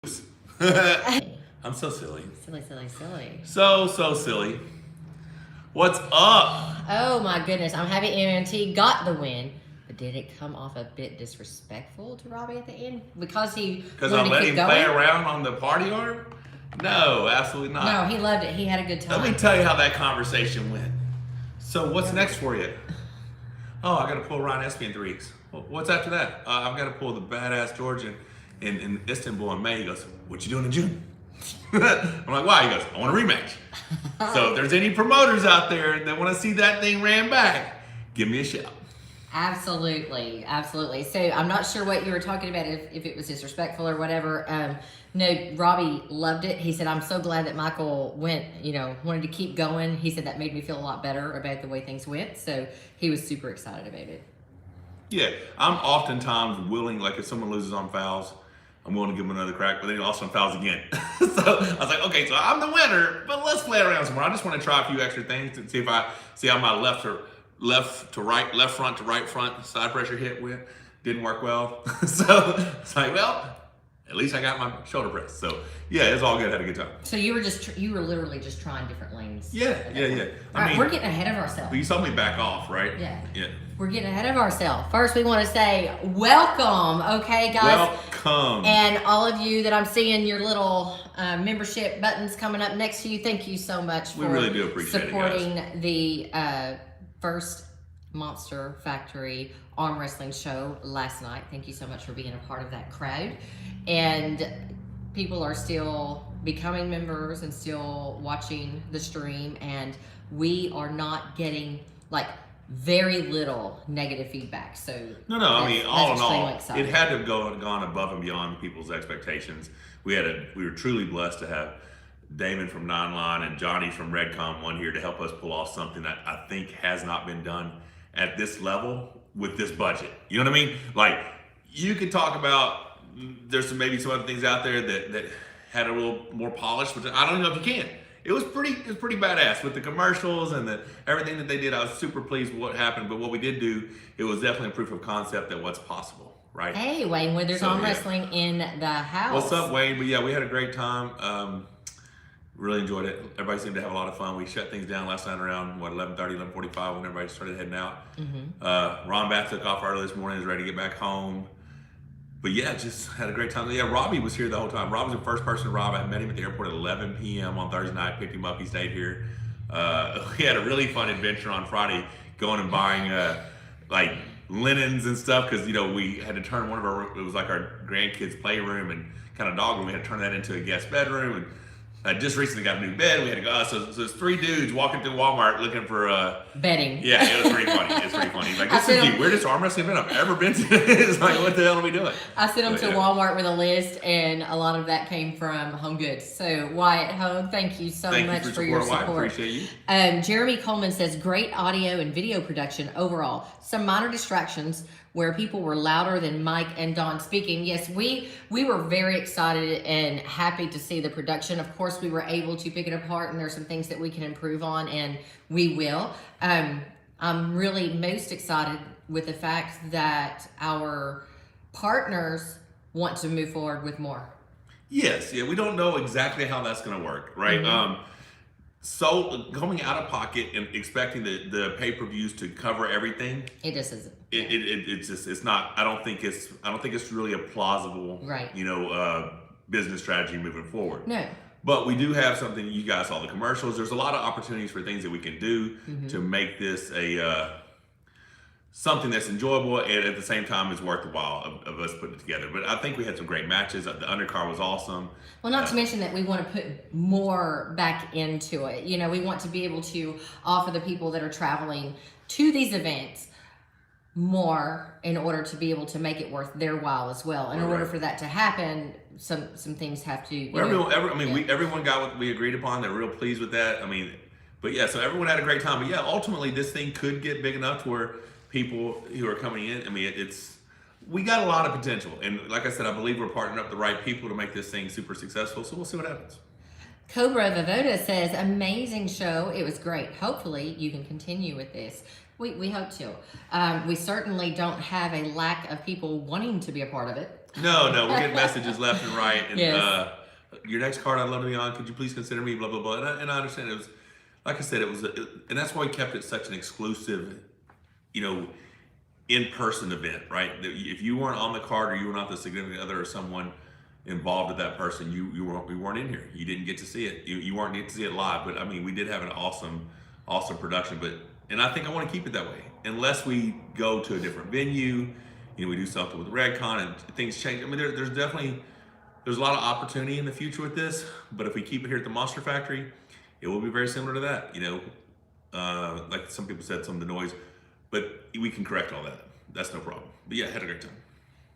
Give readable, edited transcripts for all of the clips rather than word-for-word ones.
I'm so silly. Silly. So silly. What's up? Oh my goodness, I'm happy MMT got the win, but did it come off a bit disrespectful to Robbie at the end? Because Because I let him play around on the party arm? No, absolutely not. No, he loved it. He had a good time. Let me tell you how that conversation went. So what's next for you? Oh, I got to pull Ryan Espy in 3 weeks. Well, what's after that? I've got to pull the badass Georgian in Istanbul in May. He goes, what you doing in June? I'm like, why? He goes, I want a rematch. So if there's any promoters out there that want to see that thing ran back, give me a shout. Absolutely. So I'm not sure what you were talking about, if it was disrespectful or whatever. No, Robbie loved it. He said, I'm so glad that Michael wanted to keep going. He said that made me feel a lot better about the way things went. So he was super excited about it. Yeah, I'm oftentimes willing, like if someone loses on fouls, I'm willing to give them another crack, but then he lost on fouls again. So I was like, okay, so I'm the winner, but let's play around some more. I just want to try a few extra things to see how my left front to right front side pressure hit went. Didn't work well. So it's like, well, at least I got my shoulder press. So yeah, it's all good. Had a good time. So you were literally just trying different lanes. Yeah. All right, we're getting ahead of ourselves. You saw me back off, right? Yeah. Yeah. We're getting ahead of ourselves. First, we want to say welcome, okay, guys? Welcome. And all of you that I'm seeing your little membership buttons coming up next to you, thank you so much for really do appreciate supporting the first Monster Factory arm wrestling show last night. Thank you so much for being a part of that crowd. And people are still becoming members and still watching the stream, and we are not getting very little negative feedback. So no. I mean, all in all, exciting. it had to have gone above and beyond people's expectations. We were truly blessed to have Damon from Nine Line and Johnny from Redcom one here to help us pull off something that I think has not been done at this level with this budget. You know what I mean? Like, you could talk about there's maybe some other things out there that had a little more polish, which I don't know if you can. It was pretty badass with the commercials and everything that they did. I was super pleased with what happened, but what we did do, it was definitely a proof of concept that what's possible, right? Hey, Wayne Withers on Wrestling in the house. What's up, Wayne? But yeah, we had a great time. Really enjoyed it. Everybody seemed to have a lot of fun. We shut things down last night around 11:30, 11:45 when everybody started heading out. Ron Bath took off early this morning, is ready to get back home. But yeah, just had a great time. Yeah, Robbie was here the whole time. Robbie was the first person to rob. I met him at the airport at 11 p.m. on Thursday night, picked him up, he stayed here. We had a really fun adventure on Friday, going and buying linens and stuff, because we had to turn one of it was like our grandkids' playroom and kind of dog room. We had to turn that into a guest bedroom, and I just recently got a new bed. We had to go. So there's 3 dudes walking through Walmart looking for bedding. Yeah, it was pretty funny. It's pretty funny. He's like, this is the weirdest arm wrestling event I've ever been to. It's like, what the hell are we doing? I sent them to Walmart with a list, and a lot of that came from Home Goods. So Wyatt Home, thank you so much for your support. Wyatt, appreciate you. Jeremy Coleman says, great audio and video production overall. Some minor distractions where people were louder than Mike and Don speaking. Yes, we were very excited and happy to see the production. Of course, we were able to pick it apart, and there's some things that we can improve on, and we will. I'm really most excited with the fact that our partners want to move forward with more. Yes, we don't know exactly how that's going to work, right? So going out of pocket and expecting the pay-per-views to cover everything, it just isn't. It's not. I don't think it's really a plausible, right? Business strategy moving forward. No. But we do have something. You guys saw the commercials. There's a lot of opportunities for things that we can do to make this something that's enjoyable and at the same time is worth the while of us putting it together. But I think we had some great matches. The undercard was awesome. Well, not to mention that we want to put more back into it. We want to be able to offer the people that are traveling to these events more in order to be able to make it worth their while as well. In order for that to happen, some things have to. Everyone got what we agreed upon. They're real pleased with that. But yeah, so everyone had a great time. But yeah, ultimately this thing could get big enough to where people who are coming in, we got a lot of potential. And like I said, I believe we're partnering up the right people to make this thing super successful. So we'll see what happens. Cobra Vivoda says, amazing show. It was great. Hopefully you can continue with this. We hope to. We certainly don't have a lack of people wanting to be a part of it. No, we're getting messages left and right. And Yes. your next card, I'd love to be on. Could you please consider me? Blah blah blah. And I understand it was, like I said, and that's why we kept it such an exclusive, you know, in-person event, right? If you weren't on the card or you were not the significant other or someone involved with that person, you weren't in here. You didn't get to see it. You weren't get to see it live. But I mean, we did have an awesome production. And I think I want to keep it that way, unless we go to a different venue. You know, we do something with Redcon and things change. I mean, there's a lot of opportunity in the future with this. But if we keep it here at the Monster Factory, it will be very similar to that. You know, like some people said, some of the noise. But we can correct all that. That's no problem. But yeah, had a great time.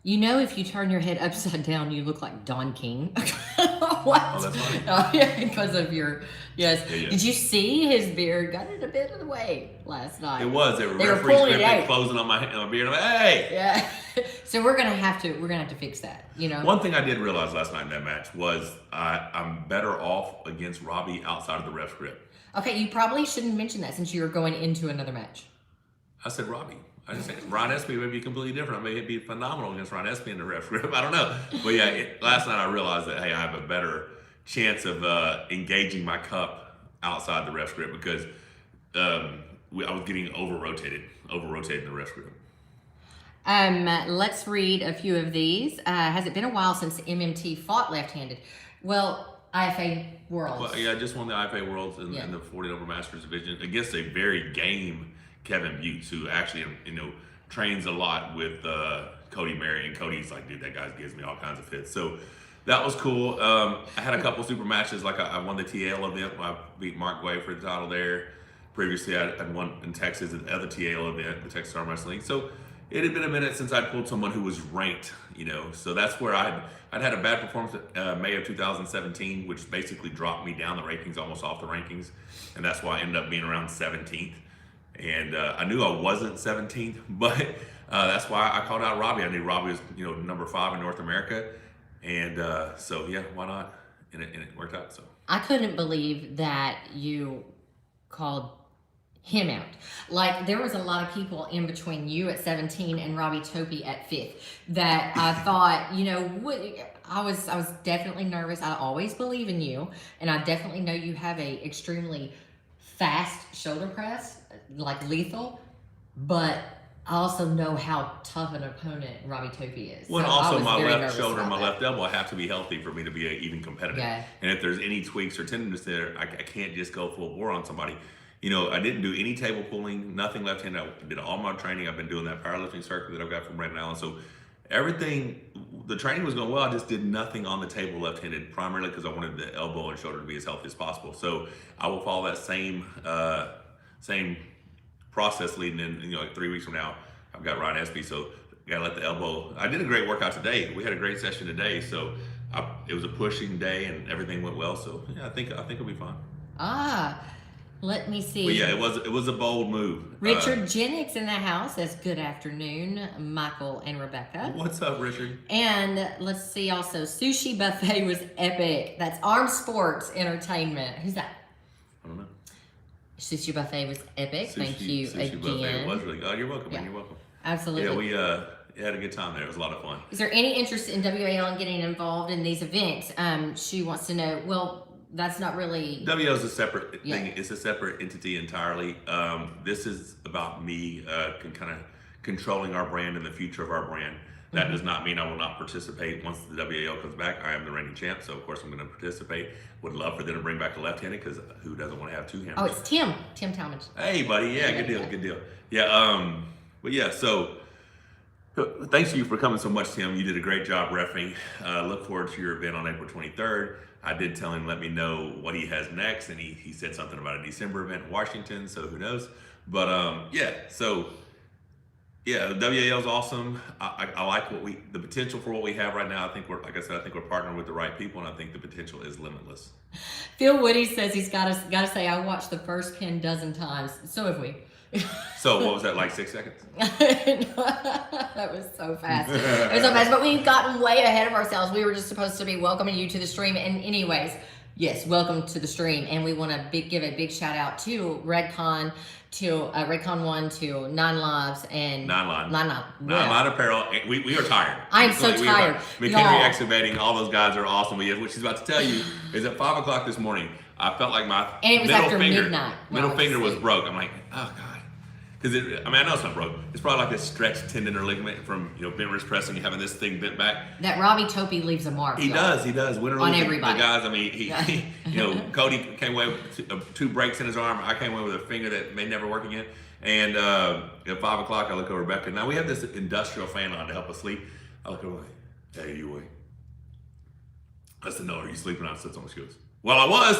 You know, if you turn your head upside down, you look like Don King. What? Oh, that's funny. Oh, yeah, because of your, yes. Yeah. Did you see his beard got in a bit of the way last night? It was. They were pulling it referees out. closing on my beard. I'm like, hey! Yeah. So we're gonna have to fix that, you know? One thing I did realize last night in that match was I'm better off against Robbie outside of the ref's grip. Okay, you probably shouldn't mention that since you were going into another match. I said Robbie. I just said Ron Espy would be completely different. I may be phenomenal against Ron Espy in the ref's grip. I don't know. But yeah, last night I realized that, hey, I have a better chance of engaging my cup outside the ref's grip because I was getting over-rotated in the ref's grip. Let's read a few of these. Has it been a while since MMT fought left-handed? Well, IFA Worlds. Well, yeah, I just won the IFA Worlds in the 40 over Masters division against a very game Kevin Butts, who actually, you know, trains a lot with Cody Mary, and Cody's like, dude, that guy gives me all kinds of fits. So that was cool. I had a couple super matches. Like I won the TL event. I beat Mark Way for the title there. Previously, I'd won in Texas at the other TL event, the Texas Armwrestling. So it had been a minute since I'd pulled someone who was ranked, you know. So that's where I'd had a bad performance May of 2017, which basically dropped me down the rankings, almost off the rankings, and that's why I ended up being around 17th. And I knew I wasn't 17th, but that's why I called out Robbie. I knew Robbie was, you know, number 5 in North America, and so yeah, why not? And it worked out. So I couldn't believe that you called him out. Like, there was a lot of people in between you at 17 and Robbie Topi at 5th that I thought, you know, I was definitely nervous. I always believe in you, and I definitely know you have a extremely fast shoulder press, like lethal, but I also know how tough an opponent Robbie Topi is. Well, so also I was my very left nervous shoulder and about my that. left elbow have to be healthy for me to be even competitive. Yeah. And if there's any tweaks or tenderness there, I can't just go full bore on somebody. You know, I didn't do any table pulling, nothing left-handed. I did all my training. I've been doing that powerlifting circuit that I've got from Brandon Allen. So everything, the training was going well. I just did nothing on the table left-handed, primarily because I wanted the elbow and shoulder to be as healthy as possible. So I will follow that same process leading in, you know, like 3 weeks from now. I've got Ryan Espy, so gotta let the elbow. I did a great workout today. We had a great session today, so it was a pushing day and everything went well. So yeah, I think it'll be fun. Let me see. But yeah, it was a bold move. Richard Jennings in the house says good afternoon, Michael and Rebecca. What's up, Richard? And let's see also, Sushi Buffet was epic. That's Armed Sports Entertainment. Who's that? I don't know. Sushi Buffet was epic. Thank you Sushi again. Buffet was really good. Oh, you're welcome, Yeah. man. You're welcome. Absolutely. Yeah, we had a good time there. It was a lot of fun. Is there any interest in WAL in getting involved in these events? She wants to know, well, that's not really... WL is a separate Yeah. thing. It's a separate entity entirely. This is about me kind of controlling our brand and the future of our brand. That does not mean I will not participate once the WAL comes back. I am the reigning champ, so of course I'm going to participate. Would love for them to bring back the left-handed, because who doesn't want to have two hammers? Oh, it's Tim Talmadge. Hey, buddy. Yeah, Yeah, good deal. yeah. Good deal. Yeah. But yeah. So, thanks to you for coming so much, Tim. You did a great job reffing. Look forward to your event on April 23rd. I did tell him let me know what he has next, and he said something about a December event in Washington. So who knows? But yeah. So yeah, the WAL is awesome. I like the potential for what we have right now. I think we're partnering with the right people, and I think the potential is limitless. Phil Woody says he's got to say, I watched the first pin dozen times. So have we. So what was that, like 6 seconds? That was so fast. It was so fast, but we've gotten way ahead of ourselves. We were just supposed to be welcoming you to the stream. And anyways, Yes, welcome to the stream, and we want to give a big shout out to Redcon, to Redcon 1, to Nine Lives, and Nine Line Apparel. We are tired. I am so tired. McHenry Excavating, all those guys are awesome. But what she's about to tell you is at 5 o'clock this morning, I felt like my and it was middle after finger, midnight. middle finger was broke. I'm like, oh God. Because I know it's not broke. It's probably like a stretched tendon or ligament from bent wrist pressing, having this thing bent back. That Robbie Topi leaves a mark. He does. Winter on everybody. The guys. I mean, he Cody came away with two breaks in his arm. I came away with a finger that may never work again. And at 5 o'clock, I look over Rebecca. Now we have this industrial fan on to help us sleep. I look over, hey, you awake? I said, no, are you sleeping? I said, she goes, well, I was.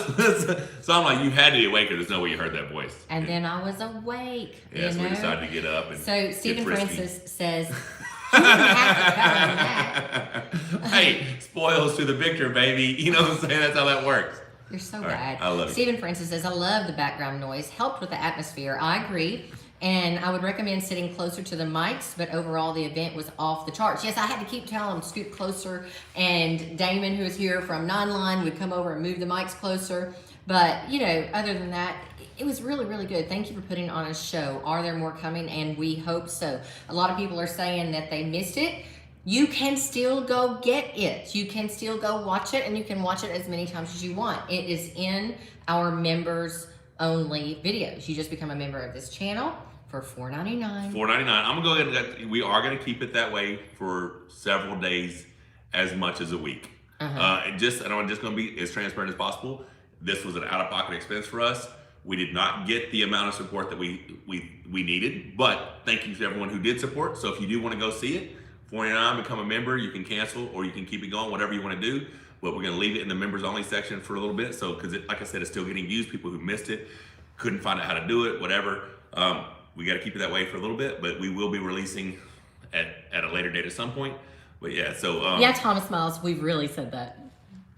So I'm like, you had to be awake, or there's no way you heard that voice. And then I was awake. Yeah, so we decided to get up. And so Stephen Francis says, you didn't have to tell him that. Hey, spoils to the victor, baby. You know what I'm saying? That's how that works. You're so All bad. Right, I love it. Stephen Francis says, I love the background noise. Helped with the atmosphere. I agree. And I would recommend sitting closer to the mics, but overall the event was off the charts. Yes, I had to keep telling him scoot closer, and Damon, who is here from Nine Line, would come over and move the mics closer. But, other than that, it was really, really good. Thank you for putting on a show. Are there more coming? And we hope so. A lot of people are saying that they missed it. You can still go get it. You can still go watch it, and you can watch it as many times as you want. It is in our members only videos. You just become a member of this channel for $4.99. $4.99. I'm gonna go ahead and we are gonna keep it that way for several days, as much as a week. I'm just gonna be as transparent as possible. This was an out-of-pocket expense for us. We did not get the amount of support that we needed, but thank you to everyone who did support. So if you do want to go see it, $4.99, become a member. You can cancel or you can keep it going, whatever you want to do. But we're gonna leave it in the members only section for a little bit. So because like I said, it's still getting used. People who missed it couldn't find out how to do it, whatever. We got to keep it that way for a little bit, but we will be releasing at a later date at some point. But yeah, so yeah, Thomas Miles, we've really said that.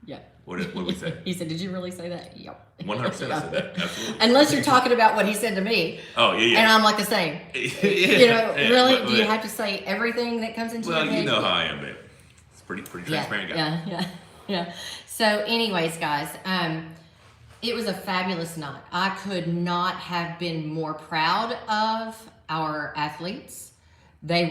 Yeah. What did we say? He said, "Did you really say that?" Yep. 100% I said that. Absolutely. Unless you're talking about what he said to me. Oh yeah. And I'm like the same. Really? Do you have to say everything that comes into your head? Well, you know how I am, babe. It's pretty transparent guy. Yeah. So, anyways, guys, it was a fabulous night. I could not have been more proud of our athletes. They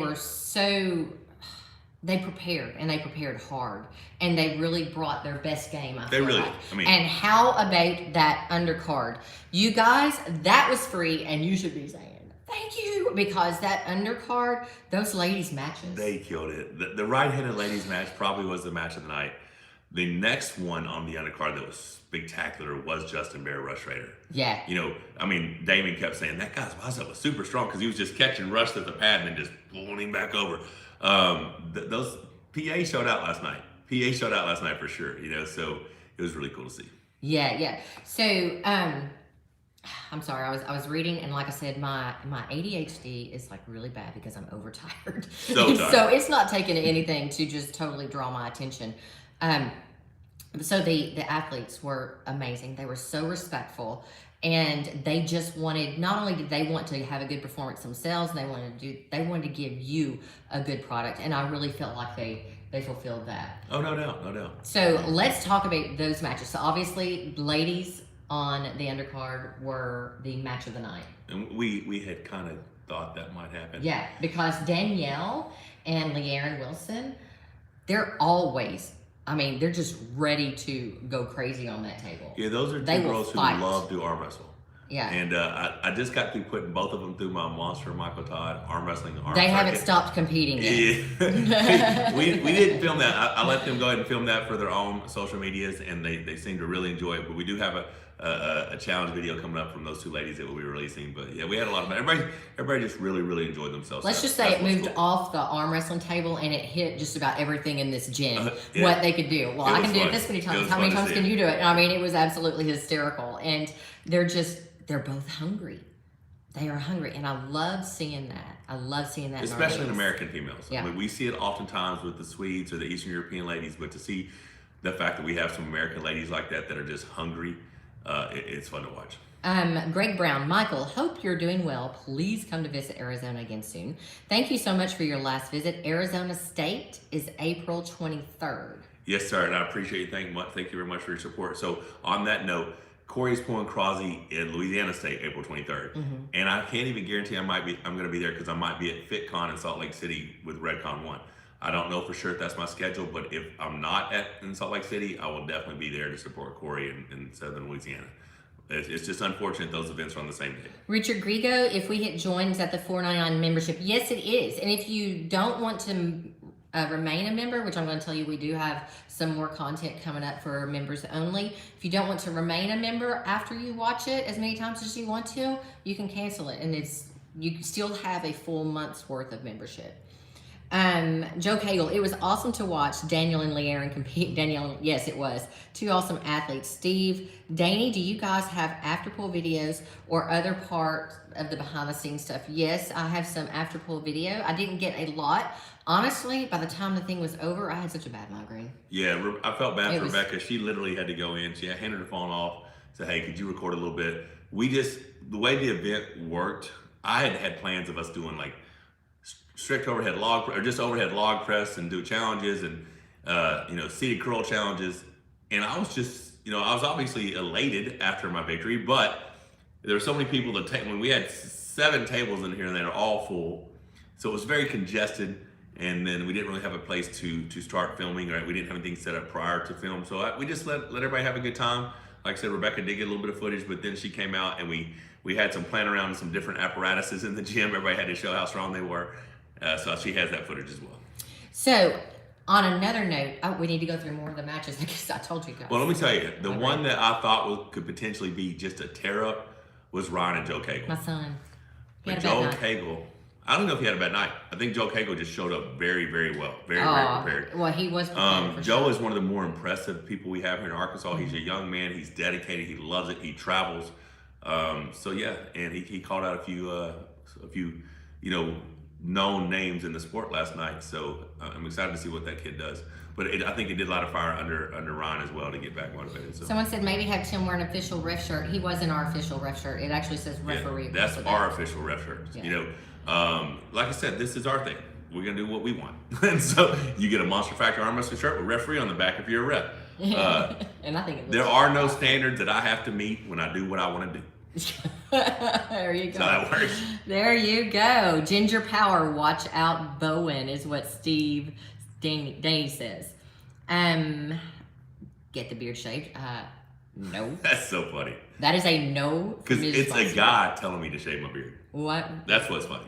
prepared hard, and they really brought their best game. And how about that undercard? You guys, that was free, and you should be saying thank you, because that undercard, those ladies matches. They killed it. The right-handed ladies match probably was the match of the night. The next one on the undercard that was spectacular was Justin Bear Rush Raider. Yeah. Damon kept saying that guy's bicep was super strong because he was just catching Rush at the pad and then just pulling him back over. Those PA showed out last night. For sure. So it was really cool to see. Yeah. So I'm sorry. I was reading, and like I said, my ADHD is like really bad because I'm overtired. So it's not taking anything to just totally draw my attention. So the athletes were amazing. They were so respectful, and they just wanted, not only did they want to have a good performance themselves, they wanted to give you a good product. And I really felt like they fulfilled that. Oh, no doubt. So let's talk about those matches. So obviously, ladies on the undercard were the match of the night. And we had kind of thought that might happen. Yeah, because Danielle and Leanne Wilson, they're always, they're just ready to go crazy on that table. Yeah, those are two girls who love to arm wrestle. Yeah. And I just got through putting both of them through my monster Michael Todd arm wrestling. They haven't stopped competing yet. Yeah. we didn't film that. I let them go ahead and film that for their own social medias, and they seem to really enjoy it. But we do have a challenge video coming up from those two ladies that we'll be releasing. But yeah, we had a lot of fun. Everybody just really enjoyed themselves. Let's just say it moved off the arm wrestling table, and it hit just about everything in this gym, what they could do. Well, I can do it this many times. How many times can you do it? It was absolutely hysterical. And they're both hungry. They are hungry, and I love seeing that. Especially in American females. Yeah. We see it oftentimes with the Swedes or the Eastern European ladies, but to see the fact that we have some American ladies like that are just hungry, it's fun to watch. Greg Brown, Michael, hope you're doing well. Please come to visit Arizona again soon. Thank you so much for your last visit. Arizona State is April 23rd. Yes, sir, and I appreciate you. Thank you very much for your support. So on that note, Corey's pulling Crosby in Louisiana State April 23rd, and I can't even guarantee I'm going to be there because I might be at FitCon in Salt Lake City with Redcon 1. I don't know for sure if that's my schedule, but if I'm not in Salt Lake City, I will definitely be there to support Corey in Southern Louisiana. It's just unfortunate those events are on the same day. Richard Grigo, if we hit joins at the $4.99 membership, yes, it is. And if you don't want to remain a member, which I'm going to tell you, we do have some more content coming up for members only. If you don't want to remain a member after you watch it as many times as you want to, you can cancel it, and you still have a full month's worth of membership. Joe Cagle, it was awesome to watch Daniel and Le'Aaron compete. Daniel, yes, it was. Two awesome athletes. Steve, Danny, do you guys have after-pull videos or other parts of the behind-the-scenes stuff? Yes, I have some after-pull video. I didn't get a lot. Honestly, by the time the thing was over, I had such a bad migraine. Yeah, I felt bad for Rebecca. She literally had to go in. She handed her phone off, said, hey, could you record a little bit? The way the event worked, I had plans of us doing like strict overhead log, or just overhead log press and do challenges and, seated curl challenges. And I was just, I was obviously elated after my victory, but there were so many people when we had 7 tables in here and they were all full. So it was very congested. And then we didn't really have a place to start filming, right? We didn't have anything set up prior to film. So we just let everybody have a good time. Like I said, Rebecca did get a little bit of footage, but then she came out and we had some playing around with some different apparatuses in the gym. Everybody had to show how strong they were. So she has that footage as well. So on another note, we need to go through more of the matches because I told you guys. Well, let me tell you, the one that I thought could potentially be just a tear up was Ryan and Joe Cagle. My son. But Joe Cagle, I don't know if he had a bad night. I think Joe Cagle just showed up very, very well. Very prepared. Well, he was prepared for Joe is one of the more impressive people we have here in Arkansas. He's a young man. He's dedicated. He loves it. He travels. So yeah, and he called out a few, known names in the sport last night. So I'm excited to see what that kid does. But I think it did light a fire under Ryan as well to get back motivated. So. Someone said maybe have Tim wear an official ref shirt. He wasn't our official ref shirt. It actually says referee. Yeah, that's our official ref shirt. Yeah. Like I said, this is our thing. We're gonna do what we want. And so you get a Monster Factory arm wrestling shirt with referee on the back if you're a ref. And I think there are no standards that I have to meet when I do what I want to do. There you go. So that works. There you go. Ginger Power, watch out, Bowen, is what Steve Danny says. Get the beard shaved. No. That's so funny. That is a no. Because it's a guy telling me to shave my beard. What? That's what's funny.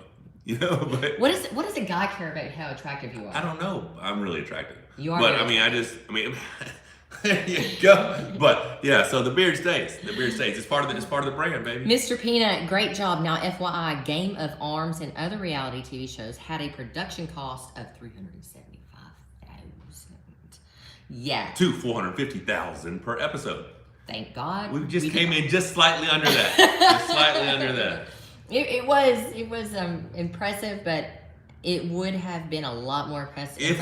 But what does a guy care about how attractive you are? I don't know. I'm really attractive. You are. But there you go. But yeah, so the beard stays. The beard stays. It's part of the brand, baby. Mr. Peanut, great job. Now, FYI, Game of Arms and other reality TV shows had a production cost of $375,000. Yeah. To $450,000 per episode. Thank God. We came in just slightly under that. Just slightly under that. It was impressive, but it would have been a lot more impressive. The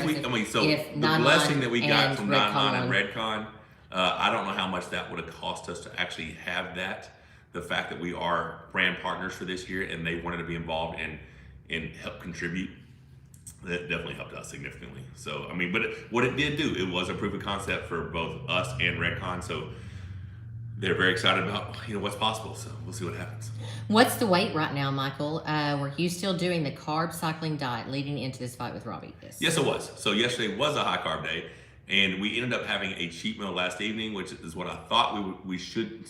blessing that we got from 9-9 and Redcon, I don't know how much that would have cost us to actually have that. The fact that we are brand partners for this year and they wanted to be involved and help contribute, that definitely helped us significantly. So, but what it did do, it was a proof of concept for both us and Redcon. So they're very excited about what's possible. So we'll see what happens. What's the weight right now, Michael? Were you still doing the carb cycling diet leading into this fight with Robbie? Yes, it was. So yesterday was a high carb day, and we ended up having a cheat meal last evening, which is what I thought we should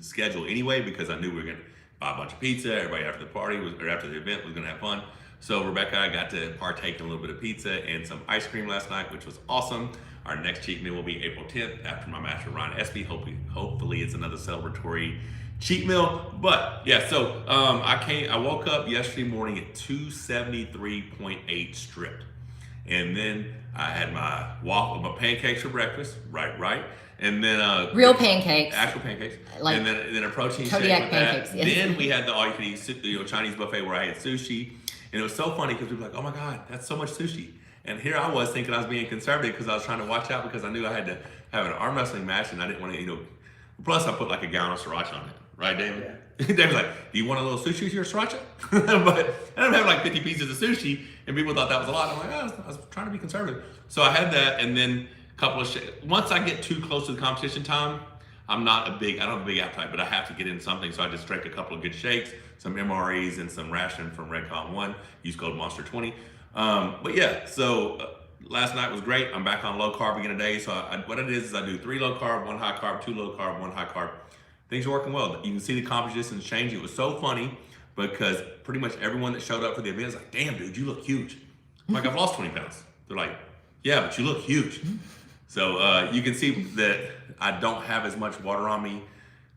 schedule anyway, because I knew we were going to buy a bunch of pizza. Everybody after the event was going to have fun. So Rebecca and I got to partake in a little bit of pizza and some ice cream last night, which was awesome. Our next cheat meal will be April 10th after my match with Ryan Espy. Hopefully it's another celebratory cheat meal. But yeah, so I woke up yesterday morning at 273.8 stripped. And then I had my pancakes for breakfast, right. And then real pancakes. Actual pancakes. Like and then a protein Kodiak shake with pancakes, that. yes. Then we had the all you can eat Chinese buffet where I had sushi. And it was so funny because we were like, oh my God, that's so much sushi. And here I was thinking I was being conservative because I was trying to watch out because I knew I had to have an arm wrestling match and I didn't want to, plus I put like a gallon of sriracha on it. Right, David? Yeah. David's like, do you want a little sushi with your sriracha? But I don't have like 50 pieces of sushi and people thought that was a lot. I'm like, I was trying to be conservative. So I had that, and then couple of once I get too close to the competition time, I don't have a big appetite, but I have to get in something. So I just drank a couple of good shakes, some MREs, and some ration from Redcon 1. Use code Monster20. But yeah, so last night was great. I'm back on low carb again today. So what it is I do 3 low carb, 1 high carb, 2 low carb, 1 high carb. Things are working well. You can see the competition changing. It was so funny because pretty much everyone that showed up for the event was like, damn, dude, you look huge. I'm like, I've lost 20 pounds. They're like, yeah, but you look huge. So you can see that I don't have as much water on me.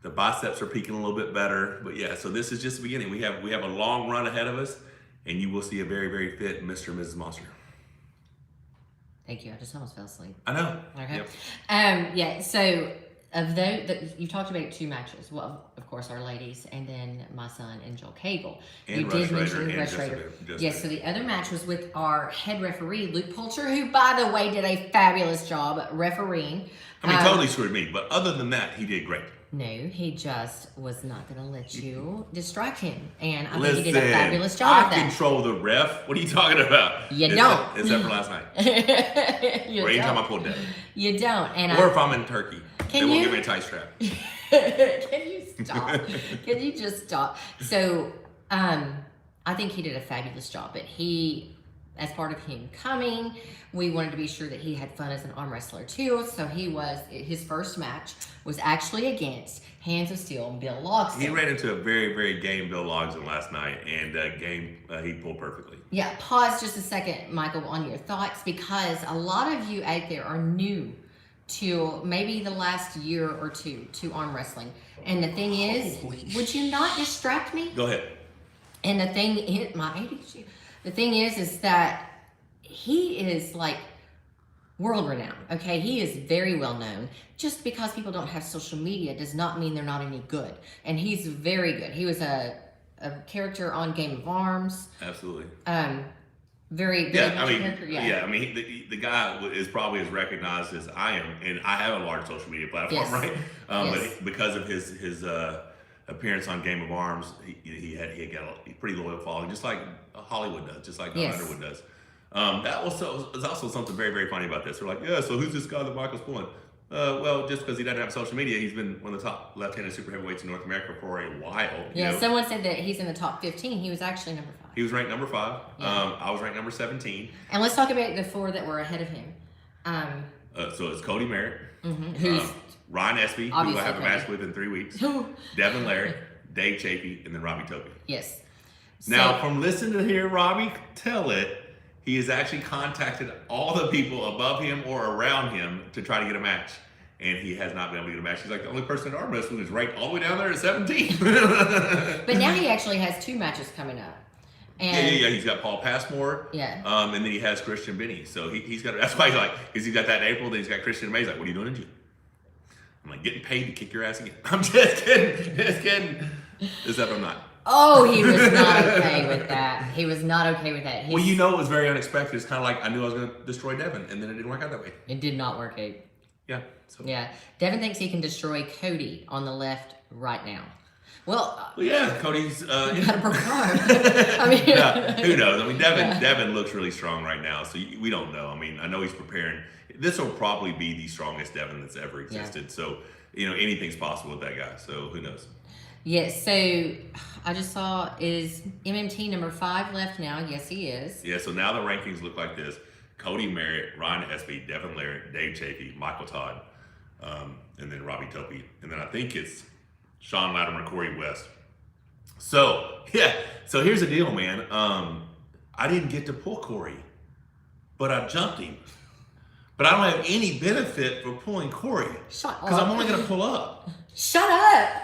The biceps are peaking a little bit better. But yeah, so this is just the beginning. We have a long run ahead of us, and you will see a very, very fit Mr. and Mrs. Monster. Thank you. I just almost fell asleep. I know. Okay. Yep. Yeah, so of those, you talked about 2 matches. Well, of course, our ladies, and then my son and Joel Cagle. And you Rush did mention Raider, Rush and Raider. Jessica. Yes, so the other match was with our head referee, Luke Pulcher, who, by the way, did a fabulous job refereeing. I mean, totally screwed me, but other than that, he did great. No, he just was not going to let you distract him. And I think he did a fabulous job of that. I control the ref. What are you talking about? You don't. Except for last night. You or anytime don't. I pulled Devin. You don't. And Or if I'm in Turkey. They won't you- give me a tight strap. Can you stop? Can you just stop? So, I think he did a fabulous job. But he, as part of him coming, we wanted to be sure that he had fun as an arm wrestler too. So his first match was actually against Hands of Steel and Bill Logsdon. He ran into a very, very game Bill Logsdon last night, and he pulled perfectly. Yeah, pause just a second, Michael, on your thoughts, because a lot of you out there are new to maybe the last year or two to arm wrestling. And the thing is, would you not distract me? Go ahead. And the thing is, my ADHD, the thing is that he is like world renowned, okay? He is very well known. Just because people don't have social media does not mean they're not any good. And he's very good. He was a character on Game of Arms. Absolutely. Very character. I mean, the guy is probably as recognized as I am, and I have a large social media platform, Yes. right? Yes. But because of his appearance on Game of Arms, he got a pretty loyal following, just like Hollywood does, just like Yes. Underwood does. That also is also something very, very funny about this. They're like, yeah, so who's this guy that Michael's pulling? Well, just because he doesn't have social media, he's been one of the top left-handed super heavyweights in North America for a while. Yeah, someone said that he's in the top 15. He was actually number 5. He was ranked number 5. Yeah. I was ranked number 17. And let's talk about the 4 that were ahead of him. So it's Cody Merritt, Who's Ryan Espy, who I obviously have a Cody. match with in 3 weeks, Devin Larry, Dave Chafee, and then Robbie Topi. yes. Now, So- from listening to hear Robbie tell it, he has actually contacted all the people above him or around him to try to get a match. And he has not been able to get a match. He's like the only person in arm wrestling is ranked all the way down there at 17. But now he actually has 2 matches coming up. And Yeah. He's got Paul Passmore. Yeah. And then he has Christian Benny. So he's got. That's why he's like, because he's got that in April. Then he's got Christian May. He's like, what are you doing in June? I'm like, getting paid to kick your ass again. I'm just kidding. Just kidding. Except I'm not. Oh, he was not okay with that. He was not okay with that. Well, you know, it was very unexpected. It's kind of like I knew I was going to destroy Devin, and then it didn't work out that way. It did not work out. Yeah. So. Yeah. Devin thinks he can destroy Cody on the left right now. Well, Yeah, Cody's. you gotta perform. I mean, Yeah, who knows? I mean, Devin looks really strong right now, so we don't know. I mean, I know he's preparing. This will probably be the strongest Devin that's ever existed. Yeah. So, anything's possible with that guy. So who knows? Yes, so I just saw, is MMT number 5 left now? Yes, he is. Yeah. So now the rankings look like this: Cody Merritt, Ryan Espy, Devin Larry, Dave Chafee, Michael Todd, and then Robbie Topi, and then I think it's Sean Latimer, Corey West. So yeah. So here's the deal, man. I didn't get to pull Corey, but I jumped him. But I don't have any benefit for pulling Corey Shut up. because I'm only going to pull up. Shut up!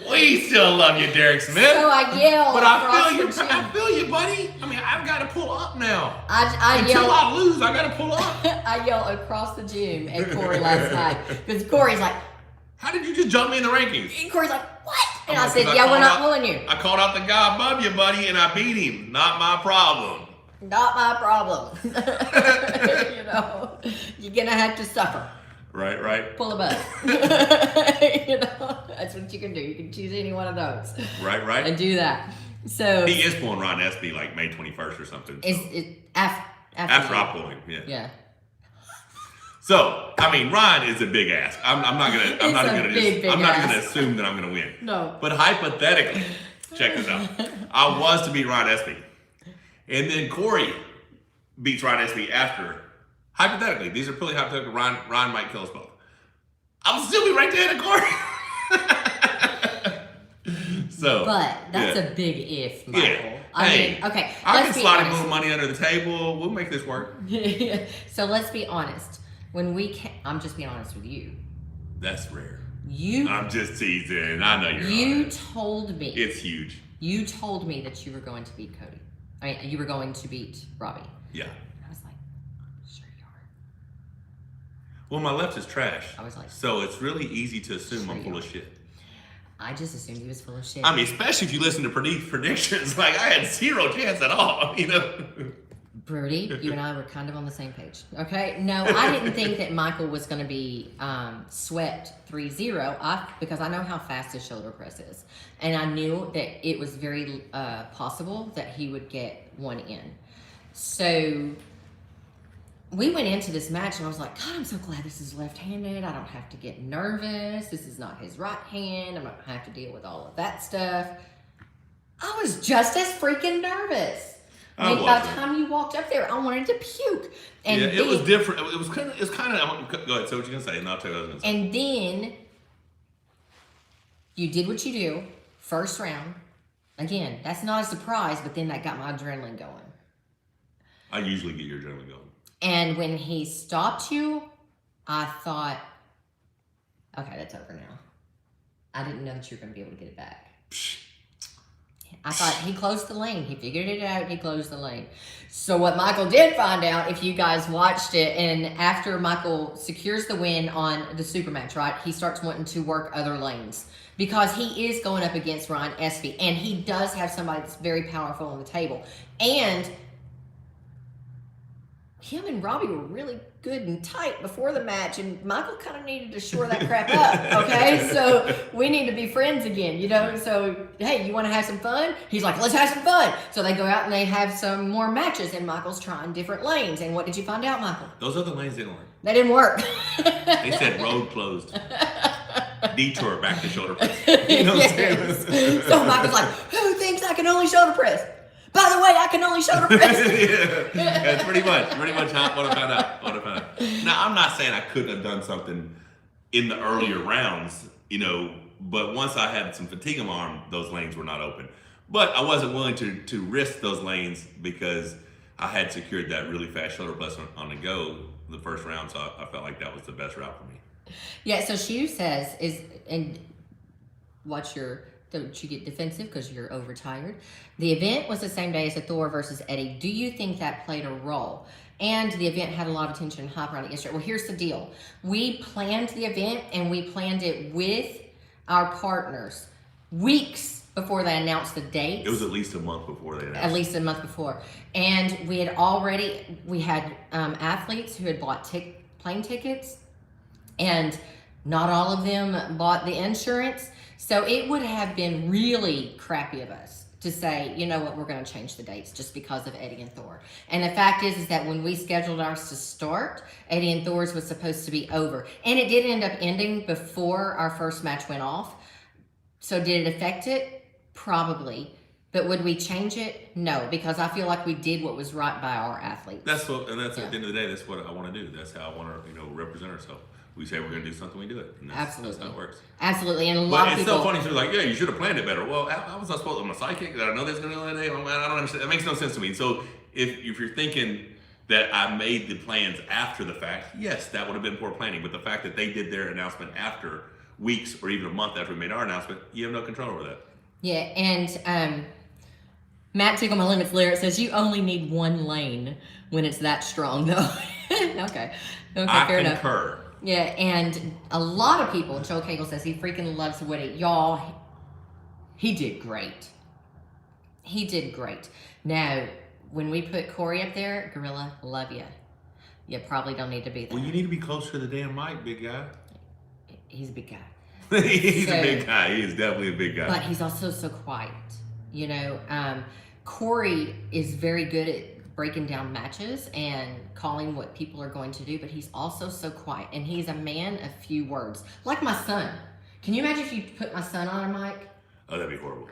We still love you, Derek Smith. So I yell But across I feel you. the gym. I feel you, buddy. I mean, I've got to pull up now. I Until yell. I lose, I got to pull up. I yell across the gym at Corey last night because Corey's like, How did you just jump me in the rankings? and Corey's like, what? And I'm I like, said, 'cause yeah, we're called not out- pulling you. I called out the guy above you, buddy, and I beat him. Not my problem. Not my problem. You're gonna have to suffer. Right. Pull a bus. That's what you can do. You can choose any one of those Right. and do that. So He is pulling Ron Espy like May 21st or something. So. it's After I pull him, yeah. Yeah. So, I mean, Ryan is a big ass. I'm not gonna assume that I'm gonna win. No. But hypothetically, check this out. I was to beat Ryan Espy, and then Corey beats Ryan Espy after. Hypothetically, these are purely hypothetical. Ryan might kill us both. I would still be right there to Corey. So, but that's a big if, Michael. Yeah. I mean, okay. I can slide a little money under the table. We'll make this work. So let's be honest. I'm just being honest with you. That's rare. I'm just teasing. I know you're. You told me. It's huge. You told me that you were going to beat Cody. I mean, you were going to beat Robbie. Yeah. I was like, sure you are. Well, my left is trash. I was like, so it's really easy to assume I'm full of shit. I just assumed he was full of shit. I mean, especially if you listen to predictions. Like, I had zero chance at all, you know? Brody, you and I were kind of on the same page. Okay? No, I didn't think that Michael was going to be swept 3-0 because I know how fast his shoulder press is. And I knew that it was very possible that he would get one in. So we went into this match and I was like, God, I'm so glad this is left-handed. I don't have to get nervous. This is not his right hand. I'm not going to have to deal with all of that stuff. I was just as freaking nervous. By the time you walked up there, I wanted to puke. And yeah, it was different. It was kind of. Go ahead. Say what you're gonna say, and I'll tell you what I was gonna say. And then you did what you do, first round. Again, that's not a surprise, but then that got my adrenaline going. I usually get your adrenaline going. And when he stopped you, I thought, okay, that's over now. I didn't know that you were gonna be able to get it back. I thought he closed the lane. He figured it out. He closed the lane. So what Michael did find out, if you guys watched it, and after Michael secures the win on the super match, right, he starts wanting to work other lanes because he is going up against Ryan Espy, and he does have somebody that's very powerful on the table. And him and Robbie were really good and tight before the match, and Michael kind of needed to shore that crap up, okay? So we need to be friends again, you know? So, hey, you want to have some fun? He's like, let's have some fun. So they go out and they have some more matches, and Michael's trying different lanes. And what did you find out, Michael? Those other lanes didn't work. They didn't work. They said road closed. Detour back to shoulder press. You know what I'm saying? So Michael's like, who thinks I can only shoulder press? By the way, I can only shoulder press. Yeah, that's pretty much what I found out. Now, I'm not saying I couldn't have done something in the earlier rounds, you know, but once I had some fatigue in my arm, those lanes were not open. But I wasn't willing to risk those lanes because I had secured that really fast shoulder press on the go the first round, so I felt like that was the best route for me. Yeah, so Shu says, don't you get defensive because you're overtired? The event was the same day as the Thor versus Eddie. Do you think that played a role? And the event had a lot of attention and hype around it yesterday. Well, here's the deal. We planned the event, and we planned it with our partners weeks before they announced the dates. It was at least a month before they announced. At least a month before. And we had athletes who had bought plane tickets, and not all of them bought the insurance. So it would have been really crappy of us to say, you know what, we're going to change the dates just because of Eddie and Thor. And the fact is that when we scheduled ours to start, Eddie and Thor's was supposed to be over. And it did end up ending before our first match went off. So did it affect it? Probably. But would we change it? No, because I feel like we did what was right by our athletes. At the end of the day, that's what I want to do. That's how I want to, represent ourselves. We say we're going to do something, we do it. And Absolutely. That's how it works. Absolutely. And a lot of people... But it's so funny. She's like, yeah, you should have planned it better. Well, I was not supposed to. I'm a psychic. Did I know this was going to be that day? I don't understand. That makes no sense to me. So if you're thinking that I made the plans after the fact, yes, that would have been poor planning. But the fact that they did their announcement after weeks or even a month after we made our announcement, you have no control over that. Yeah, and Matt Tickle My Limits Lyric says you only need one lane when it's that strong, though. Okay, fair enough. I concur. Yeah, and a lot of people, Joe Cagle says he freaking loves Woody. Y'all, he did great. He did great. Now, when we put Corey up there, Gorilla, love you. You probably don't need to be there. Well, you need to be closer to the damn mic, big guy. He's a big guy. He's a big guy. He is definitely a big guy. But he's also so quiet. Corey is very good at breaking down matches and calling what people are going to do, but he's also so quiet, and he's a man of few words. Like my son. Can you imagine if you put my son on a mic? Oh, that'd be horrible.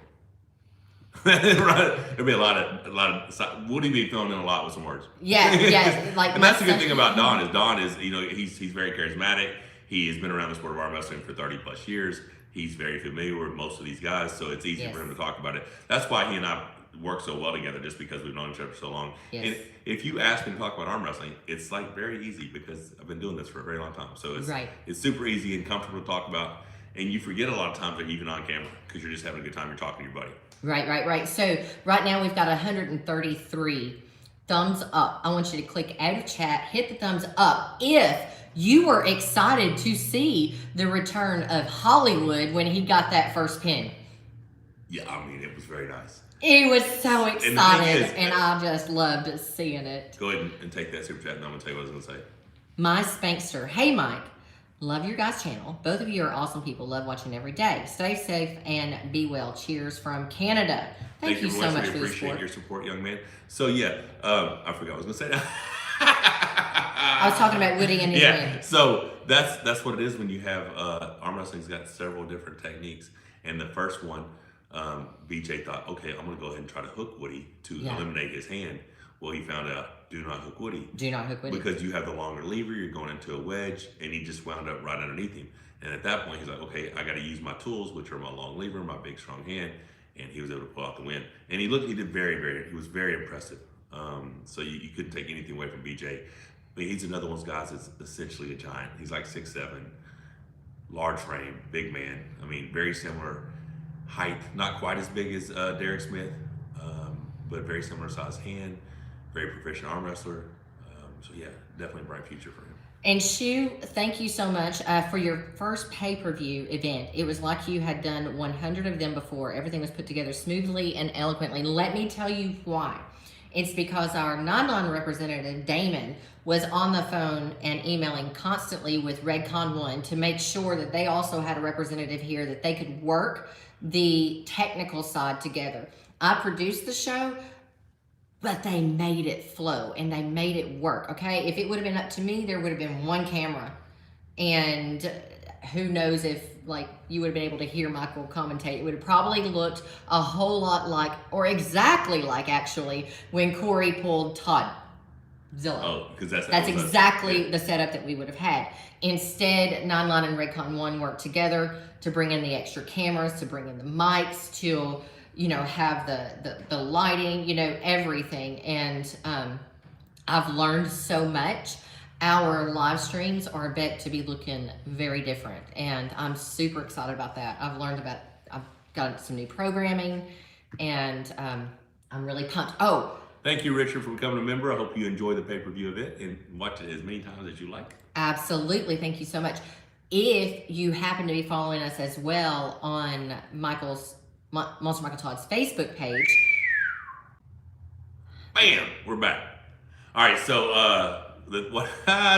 There'd be a lot of Woody be filling in a lot with some words. Yeah, yeah. Like, and that's the good thing about Don is he's very charismatic. He has been around the sport of arm wrestling for 30 plus years. He's very familiar with most of these guys, so it's easy for him to talk about it. That's why he and I work so well together, just because we've known each other for so long. Yes. And if you ask me to talk about arm wrestling, it's like very easy because I've been doing this for a very long time. So it's super easy and comfortable to talk about. And you forget a lot of times that even on camera because you're just having a good time. You're talking to your buddy. Right. So right now we've got 133 thumbs up. I want you to click out of chat, hit the thumbs up if you were excited to see the return of Hollywood when he got that first pin. Yeah, I mean, it was very nice. He was so excited, and I just loved seeing it. Go ahead and take that super chat, and I'm going to tell you what I was going to say. My Spankster. Hey, Mike. Love your guys' channel. Both of you are awesome people. Love watching every day. Stay safe and be well. Cheers from Canada. Thank you so much for the support. Appreciate your support, young man. So, yeah, I forgot what I was going to say now. I was talking about Woody and his win. So that's what it is when you have arm wrestling's got several different techniques. And the first one, BJ thought, okay, I'm going to go ahead and try to hook Woody to eliminate his hand. Well, he found out, do not hook Woody. Do not hook Woody. Because you have the longer lever, you're going into a wedge, and he just wound up right underneath him. And at that point, he's like, okay, I got to use my tools, which are my long lever, my big strong hand, and he was able to pull out the win. And he he was very impressive. So you couldn't take anything away from BJ. But he's another one of those guys that's essentially a giant. He's like 6'7", large frame, big man. I mean, very similar height, not quite as big as Derek Smith, but very similar size hand. Very proficient arm wrestler. So yeah, definitely a bright future for him. And Shu, thank you so much for your first pay-per-view event. It was like you had done 100 of them before. Everything was put together smoothly and eloquently. Let me tell you why. It's because our non representative, Damon, was on the phone and emailing constantly with Redcon 1 to make sure that they also had a representative here, that they could work the technical side together. I produced the show, but they made it flow and they made it work, okay? If it would have been up to me, there would have been one camera. And who knows if, like, you would have been able to hear Michael commentate. It would have probably looked a whole lot like, or exactly like, actually, when Corey pulled Todd Zilla. Oh, because that's exactly the setup that we would have had. Instead, 9line and Redcon 1 worked together to bring in the extra cameras, to bring in the mics, to have the lighting, everything. And I've learned so much. Our live streams are a bet to be looking very different. And I'm super excited about that. I've got some new programming, and I'm really pumped. Oh, thank you, Richard, for becoming a member. I hope you enjoy the pay-per-view event and watch it as many times as you like. Absolutely. Thank you so much. If you happen to be following us as well on Monster Michael Todd's Facebook page. Bam! We're back. All right, so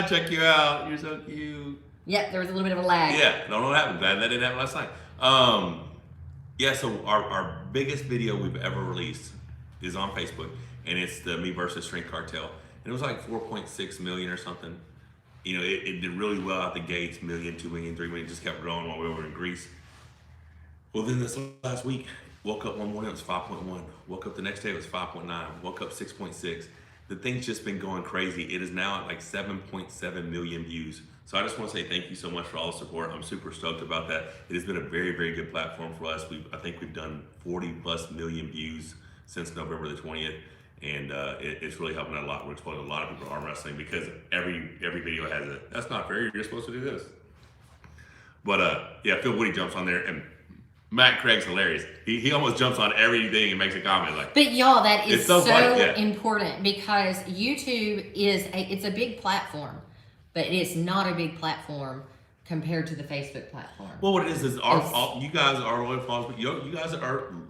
check you out. You're so cute. Yep, there was a little bit of a lag. Yeah, don't know what happened. That didn't happen last night. So our biggest video we've ever released is on Facebook, and it's the Me versus Strength Cartel. And it was like 4.6 million or something. It did really well out the gates, million, 2 million, 3 million, just kept growing while we were over in Greece. Well, then this last week, woke up one morning, it was 5.1. Woke up the next day, it was 5.9. Woke up 6.6. The thing's just been going crazy. It is now at like 7.7 million views. So I just want to say thank you so much for all the support. I'm super stoked about that. It has been a very, very good platform for us. I think we've done 40 plus million views since November the 20th. And it's really helping out a lot. We're exposing a lot of people to arm wrestling because every video has a, that's not fair, you're supposed to do this. But Phil Woody jumps on there, and Matt Craig's hilarious. He almost jumps on everything and makes a comment like. But y'all, that is so important, because YouTube it's a big platform, but it's not a big platform compared to the Facebook platform. Well, what it is you guys are loyal followers. You guys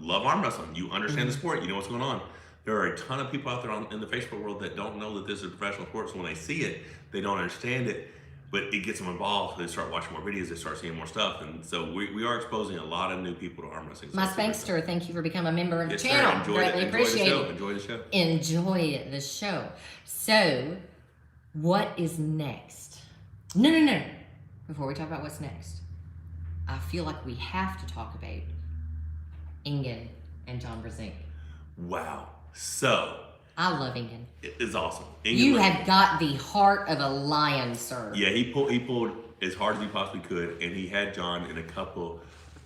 love arm wrestling. You understand the sport. You know what's going on. There are a ton of people out there in the Facebook world that don't know that this is a professional sport. So when they see it, they don't understand it. but it gets them involved. So they start watching more videos, they start seeing more stuff, and so we are exposing a lot of new people to arm wrestling. My Spankster, thank you for becoming a member of the Yes, channel. sir. Greatly appreciated. Enjoy the show. Enjoy the show. So, what is next? No. Before we talk about what's next, I feel like we have to talk about Ingen and John Brzenk. Wow. So I love Ingen. it's awesome. You have got the heart of a lion, sir. Yeah, he pulled as hard as he possibly could, and he had John in a couple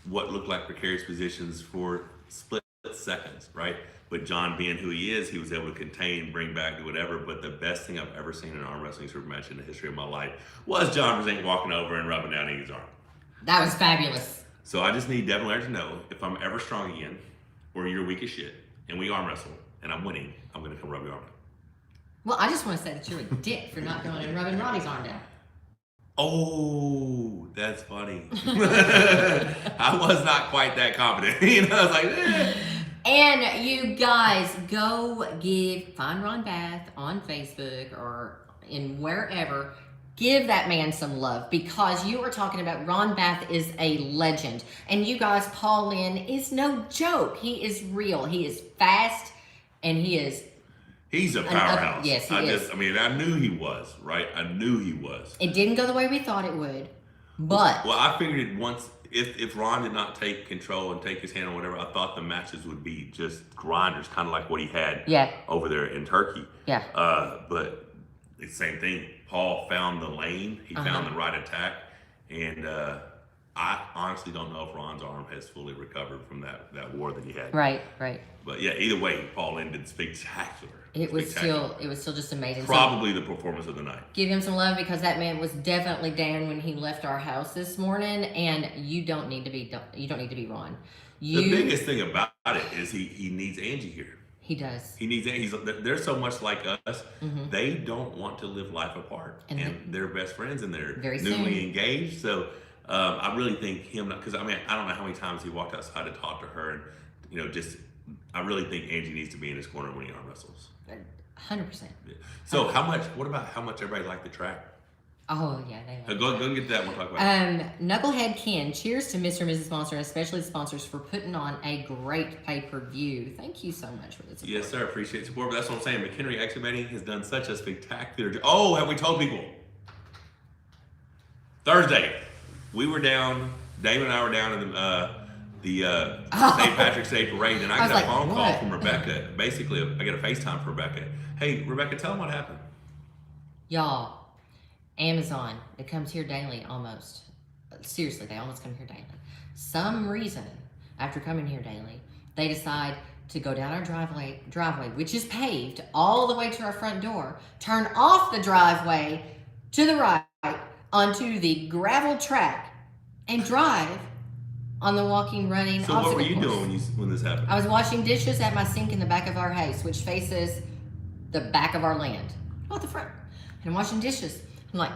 what looked like precarious positions for split seconds, right? But John, being who he is, he was able to contain, bring back, do whatever. But the best thing I've ever seen in an arm wrestling super match in the history of my life was John Brzenk walking over and rubbing down Ingen's arm. That was fabulous. So I just need Devin Lair to know, if I'm ever strong again, or you're weak as shit, and we arm wrestle, and I'm winning, I'm gonna come rub your arm down. Well, I just want to say that you're a dick for not going and rubbing Roddy's arm down. Oh, that's funny. I was not quite that confident. I was like, eh. And you guys go find Ron Bath on Facebook or in wherever. Give that man some love, because you are talking about Ron Bath is a legend. And you guys, Paul Lynn is no joke. He is real. He is fast, and he's a powerhouse. Yes, he is. I knew he was, right? I knew he was. It didn't go the way we thought it would, but... Well, I figured it once, if Ron did not take control and take his hand or whatever, I thought the matches would be just grinders, kind of like what he had over there in Turkey. Yeah. But it's the same thing. Paul found the lane. He found the right attack. And I honestly don't know if Ron's arm has fully recovered from that war that he had. Right. But yeah, either way, Paul Lynn did spectacular. It was still just amazing. Probably the performance of the night. Give him some love, because that man was definitely down when he left our house this morning, and you don't need to be Ron. The biggest thing about it is he needs Angie here. He does. He needs Angie. They're so much like us. Mm-hmm. They don't want to live life apart, and they're best friends, and they're newly engaged. So I really think him, because I don't know how many times he walked outside to talk to her, and I really think Angie needs to be in his corner when he arm wrestles. 100%. Yeah. So what about how much everybody liked the track? Oh yeah, they like go get that. We'll talk about it. Knucklehead Ken, cheers to Mr. and Mrs. Sponsor, and especially the sponsors for putting on a great pay-per-view. Thank you so much for this support. Yes, sir. Appreciate the support. But that's what I'm saying. McHenry Excavating has done such a spectacular job. Oh, have we told people? Thursday, we were down. Dave and I were down in the St. Patrick's Day parade, and I got a phone call from Rebecca. Basically, I got a FaceTime from Rebecca. Hey, Rebecca, tell them what happened. Y'all, Amazon, it comes here daily almost. Seriously, they almost come here daily. Some reason, after coming here daily, they decide to go down our driveway, which is paved all the way to our front door, turn off the driveway to the right onto the gravel track, and drive on the walking, running obstacle course. So what were you doing when this happened? I was washing dishes at my sink in the back of our house, which faces the back of our land, not the front. And I'm washing dishes. I'm like,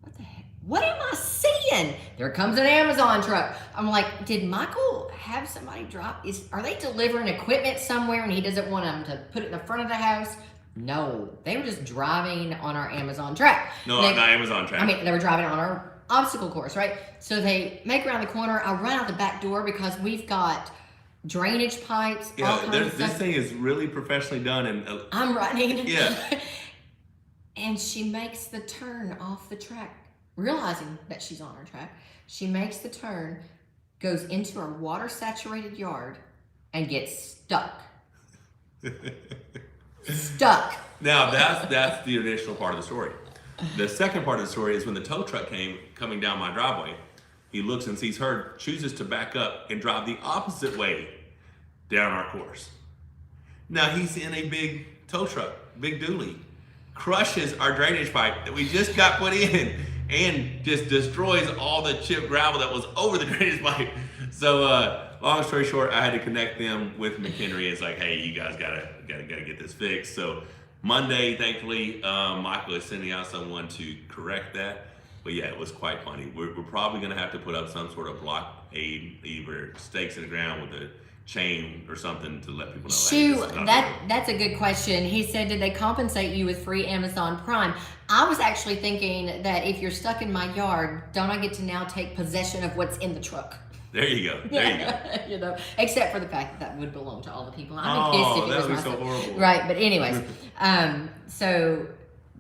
what the heck? What am I seeing? There comes an Amazon truck. I'm like, did Michael have somebody drop? Are they delivering equipment somewhere and he doesn't want them to put it in the front of the house? No, they were just driving on our Amazon track. No, not Amazon track. They were driving on our obstacle course, right? So they make around the corner. I run out the back door because we've got drainage pipes. Yeah, this thing is really professionally done, and I'm running. Yeah. And she makes the turn off the track, realizing that she's on our track. She makes the turn, goes into our water-saturated yard, and gets stuck. Stuck. Now that's the initial part of the story. The second part of the story is when the tow truck coming down my driveway. He looks and sees her, chooses to back up and drive the opposite way down our course. Now he's in a big tow truck, big dually, crushes our drainage pipe that we just got put in, and just destroys all the chip gravel that was over the drainage pipe. So long story short, I had to connect them with McHenry. It's like, hey, you guys gotta get this fixed. So Monday, thankfully, Michael is sending out someone to correct that. But yeah, it was quite funny. We're probably gonna have to put up some sort of blockade, either stakes in the ground with a chain or something to let people know. Shoot, Hey, that's a good question. He said, did they compensate you with free Amazon Prime? I was actually thinking that if you're stuck in my yard, don't I get to now take possession of what's in the truck? There you go. There you go. You know, except for the fact that would belong to all the people. I'd be Oh, pissed if it that was would my be so stuff. horrible. Right, but anyways, so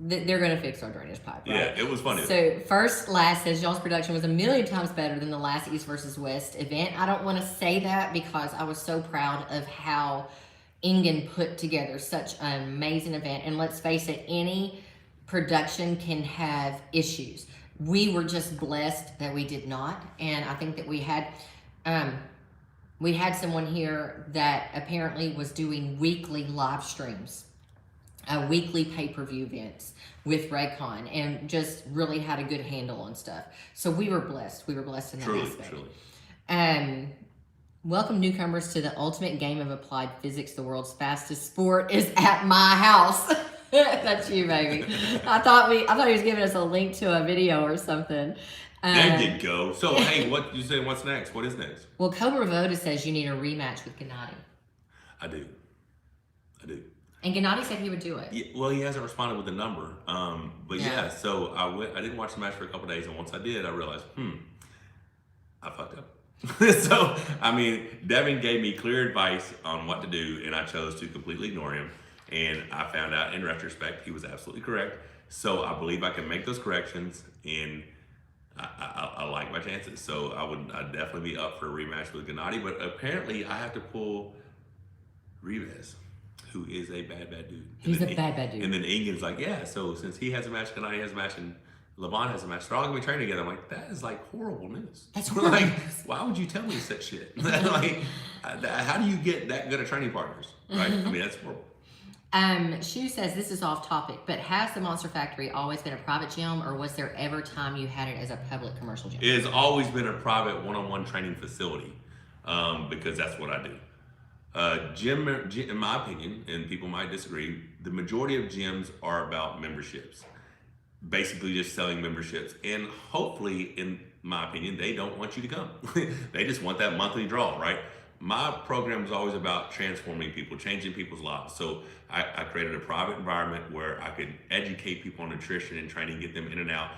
they're going to fix our drainage pipe, right? Yeah, it was funny. So First Last says y'all's production was a million times better than the last East versus West event. I don't want to say that because I was so proud of how Ingen put together such an amazing event. And let's face it, any production can have issues. We were just blessed that we did not. And I think that we had someone here that apparently was doing weekly live streams, weekly pay-per-view events with Raycon, and just really had a good handle on stuff. So we were blessed. We were blessed in that aspect. Truly. Welcome newcomers to the ultimate game of applied physics. The world's fastest sport is at my house. That's you, baby. I thought he was giving us a link to a video or something. There you go. So hey, what you say? What's next? What is next? Well, Cobra Voda says you need a rematch with Gennady. I do. And Gennady said he would do it. Yeah, well, he hasn't responded with the number. But yeah, so I didn't watch the match for a couple days, and once I did, I realized, I fucked up. So, I mean, Devin gave me clear advice on what to do, and I chose to completely ignore him. And I found out in retrospect, he was absolutely correct. So I believe I can make those corrections, and I like my chances. So I'd definitely be up for a rematch with Gennady, but apparently I have to pull Rivas, who is a bad dude. He's a bad dude. And then Ingen's like, yeah, so since he has a match, Gennady has a match, and Levon has a match, they're all gonna be training together. I'm like, that is like horrible news. That's horrible. Like, why would you tell me such shit? Like, how do you get that good of training partners, right? I mean, that's horrible. Shu says, this is off topic, but has the Monster Factory always been a private gym, or was there ever time you had it as a public commercial gym? It has always been a private one-on-one training facility, because that's what I do. Gym, in my opinion, and people might disagree, the majority of gyms are about memberships. Basically just selling memberships. And hopefully, in my opinion, they don't want you to come. They just want that monthly draw, right? My program is always about transforming people, changing people's lives. So I created a private environment where I could educate people on nutrition and training, get them in and out.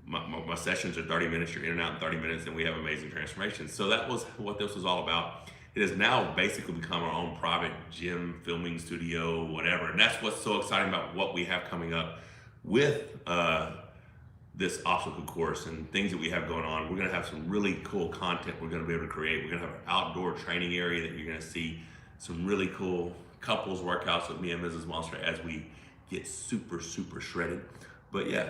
My sessions are 30 minutes, you're in and out in 30 minutes, and we have amazing transformations. So that was what this was all about. It has now basically become our own private gym, filming studio, whatever. And that's what's so exciting about what we have coming up with this obstacle course and things that we have going on. We're gonna have some really cool content we're gonna be able to create. We're gonna have an outdoor training area that you're gonna see some really cool couples workouts with me and Mrs. Monster as we get super shredded. But yeah,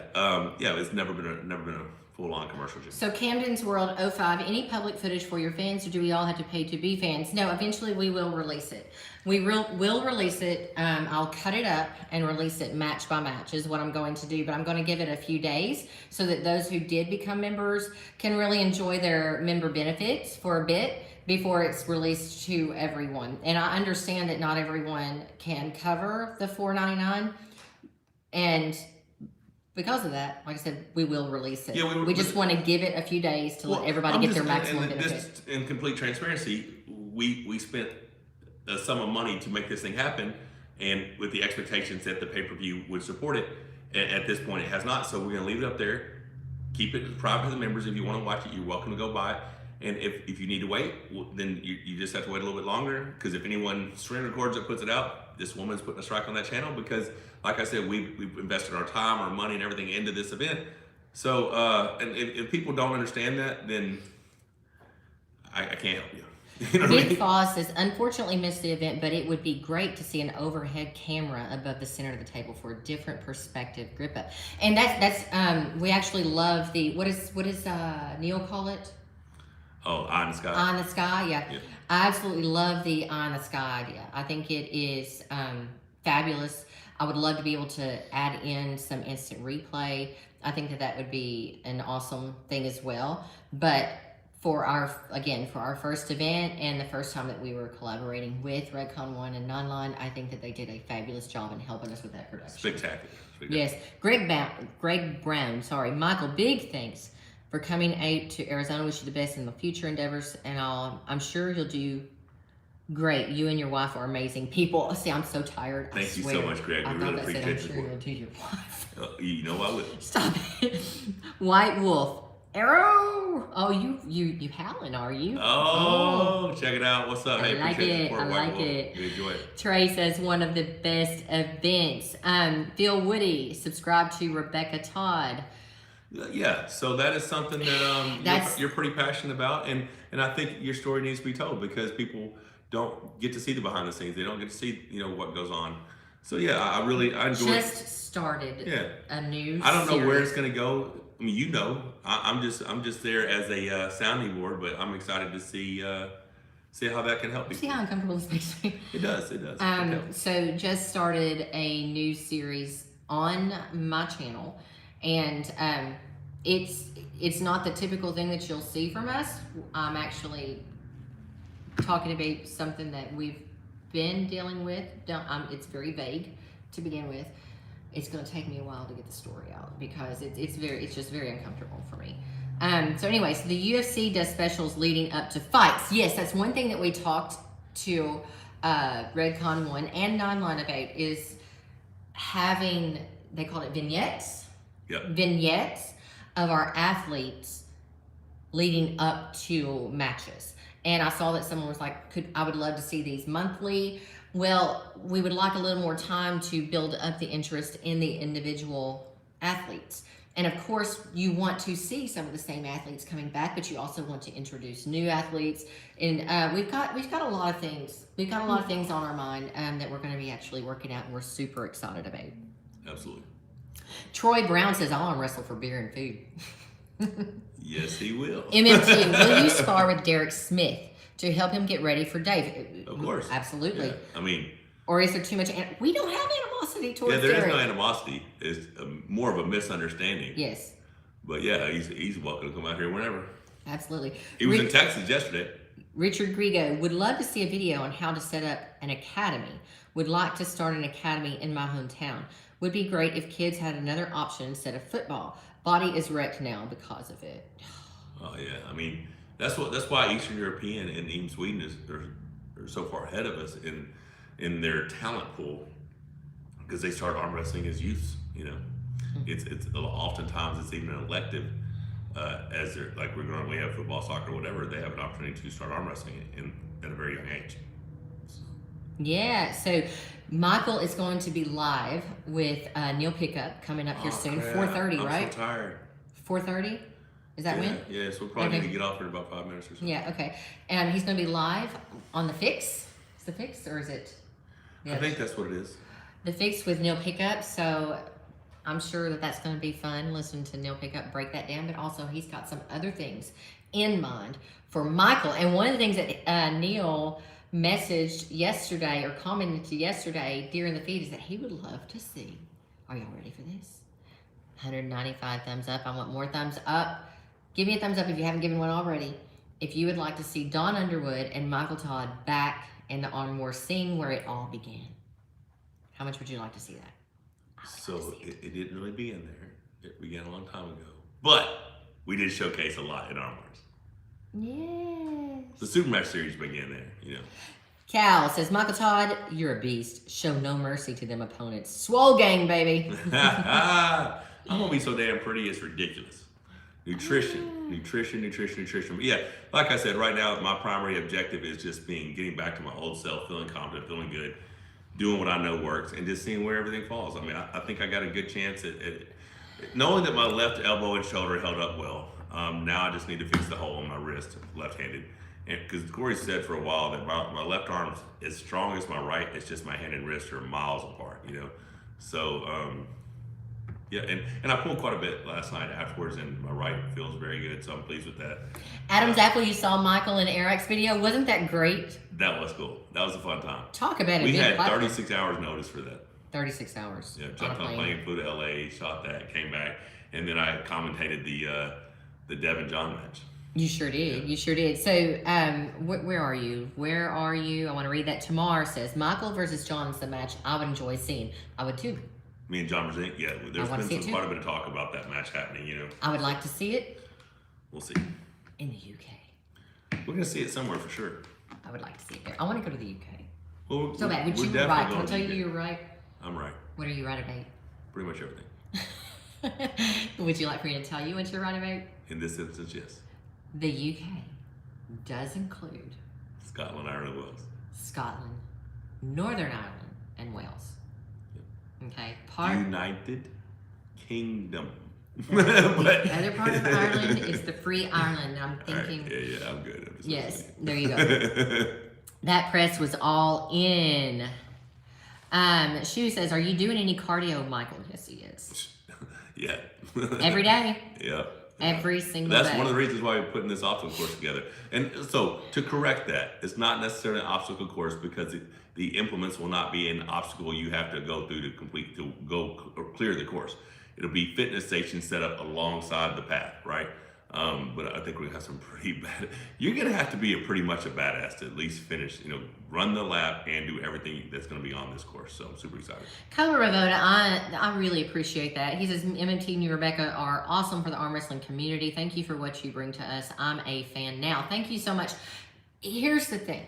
it's never been a full-on commercial gym. So Camden's World 05, any public footage for your fans, or do we all have to pay to be fans? No, eventually we will release it. We will release it. I'll cut it up and release it match by match is what I'm going to do, but I'm going to give it a few days so that those who did become members can really enjoy their member benefits for a bit before it's released to everyone. And I understand that not everyone can cover the $4.99, and because of that, like I said, we will release it. Yeah, we just want to give it a few days to let everybody get their maximum benefit. Just in complete transparency, we spent a sum of money to make this thing happen, and with the expectations that the pay-per-view would support it. At this point, it has not, so we're going to leave it up there. Keep it private to the members. If you want to watch it, you're welcome to go by it. And if you need to wait, then you just have to wait a little bit longer, because if anyone screen records it, puts it out, this woman's putting a strike on that channel, because like I said, we've invested our time, our money, and everything into this event. So, and if people don't understand that, then I can't help you. You know Big Foss says, unfortunately missed the event, but it would be great to see an overhead camera above the center of the table for a different perspective grip up. And that's we actually love the, what does Neil call it? Oh, Eye in the Sky. Eye in the Sky, yeah. I absolutely love the Eye in the Sky idea. I think it is fabulous. I would love to be able to add in some instant replay. I think that would be an awesome thing as well. But for our first event and the first time that we were collaborating with Redcon 1 and Nonline, I think that they did a fabulous job in helping us with that production. Spectacular. Yes. Greg Brown, Michael, big thanks for coming out to Arizona. Wish you the best in the future endeavors, and I'm sure you'll do Great. You and your wife are amazing people. See, I'm so tired. Thank you so much, Greg. I We thought really that said, appreciate I'm the sure support. you'll do your wife. You know I will. Stop it. White Wolf. Arrow. Oh, you howling, are you? Oh, check it out. What's up? I Hey, like appreciate the it. support, I White like Wolf. it. You enjoy it. Trey says one of the best events. Phil Woody, subscribe to Rebecca Todd. Yeah, so that is something that That's- you're pretty passionate about, and I think your story needs to be told because people don't get to see the behind the scenes. They don't get to see what goes on. So yeah, I enjoy. Just started a new. I don't know where series. it's gonna go. I mean, I'm just there as a sounding board, but I'm excited to see how that can help people. See how uncomfortable this makes me. It does. It does. So just started a new series on my channel, and it's not the typical thing that you'll see from us. I'm actually talking about something that we've been dealing with. It's very vague to begin with. It's going to take me a while to get the story out because it's just very uncomfortable for me. So anyways, the UFC does specials leading up to fights. Yes, that's one thing that we talked to Redcon 1 and Nonline about is having, they call it vignettes. Yep. Vignettes of our athletes leading up to matches. And I saw that someone was like, I would love to see these monthly. Well, we would like a little more time to build up the interest in the individual athletes. And of course, you want to see some of the same athletes coming back, but you also want to introduce new athletes. And we've got a lot of things. We've got a lot of things on our mind that we're going to be actually working out, and we're super excited about. Absolutely. Troy Brown says, "I'll arm wrestle for beer and food." Yes, he will. MMT, will you spar with Derek Smith to help him get ready for Dave? Of course. Absolutely. Yeah. I mean, or is there too much? We don't have animosity towards there Derek. is no animosity. It's more of a misunderstanding. Yes. But yeah, he's welcome to come out here whenever. Absolutely. He was in Texas yesterday. Richard Grigo would love to see a video on how to set up an academy. Would like to start an academy in my hometown. Would be great if kids had another option instead of football. Body is wrecked now because of it. Oh yeah, I mean that's why Eastern European and even Sweden are so far ahead of us in their talent pool because they start arm wrestling as youths. It's oftentimes it's even an elective as they're like we have football, soccer, whatever. They have an opportunity to start arm wrestling at a very young age. Yeah, so Michael is going to be live with Neil Pickup coming up here soon. 4:30, right? I'm so tired. 4:30? Is that when? Yeah, so we'll probably need to get off here in about 5 minutes or so. Yeah, okay. And he's going to be live on The Fix. Is The Fix or is it? I think that's what it is. The Fix with Neil Pickup. So I'm sure that's going to be fun listening to Neil Pickup break that down. But also he's got some other things in mind for Michael. And one of the things that Neil messaged yesterday or commented to yesterday during the feed is that he would love to see. Are y'all ready for this? 195 thumbs up. I want more thumbs up. Give me a thumbs up if you haven't given one already. If you would like to see Don Underwood and Michael Todd back in the Arm War, seeing where it all began. How much would you like to see that? So it didn't really begin there. It began a long time ago. But we did showcase a lot in Arm Wars. Yes. The Super Match series began there, Cal says, Michael Todd, you're a beast. Show no mercy to them opponents. Swole gang, baby. I'm gonna be so damn pretty, it's ridiculous. Nutrition. But yeah, like I said, right now my primary objective is just getting back to my old self, feeling confident, feeling good, doing what I know works, and just seeing where everything falls. I mean, I think I got a good chance at knowing that my left elbow and shoulder held up well. Now I just need to fix the hole in my wrist, left-handed. And because Corey said for a while that my left arm's as strong as my right, it's just my hand and wrist are miles apart, So, yeah, and I pulled quite a bit last night afterwards, and my right feels very good, so I'm pleased with that. Adam's Apple, you saw Michael and Eric's video. Wasn't that great? That was cool. That was a fun time. Talk about it. We had 36 hours notice for that. 36 hours. Yeah, jumped on a plane, flew to LA, shot that, came back, and then I commentated the Devin John match. You sure did. Yeah. You sure did. So, where are you? Where are you? I want to read that. Tamar says, Michael versus John is the match I would enjoy seeing. I would too. Me and John Brzenk, yeah. There's been quite a bit of talk about that match happening, I would like to see it. We'll see. In the UK. We're going to see it somewhere for sure. I would like to see it there. I want to go to the UK. Well, So bad. Would you be right? Can I tell you you're right? I'm right. What are you right about? Pretty much everything. Would you like for me to tell you what you're right about? In this instance, yes. The UK does include Scotland, Ireland, Wales. Scotland, Northern Ireland, and Wales. Okay. United Kingdom. The other part of Ireland is the Free Ireland. I'm thinking. Right. Yeah, I'm good. Yes, there you go. That press was all in. Shu says, "Are you doing any cardio, Michael?" Yes, he is. Yeah. Every day. Yeah. Every single That's day. one of the reasons why we're putting this obstacle course together. And so, to correct that, it's not necessarily an obstacle course because the implements will not be an obstacle you have to go through to clear the course. It'll be fitness stations set up alongside the path, right? But I think we have some pretty bad. You're gonna have to be pretty much a badass to at least finish, run the lap and do everything that's gonna be on this course. So I'm super excited. Kyler Ravoda, I really appreciate that. He says MMT and you, Rebecca, are awesome for the arm wrestling community. Thank you for what you bring to us. I'm a fan now. Thank you so much. Here's the thing.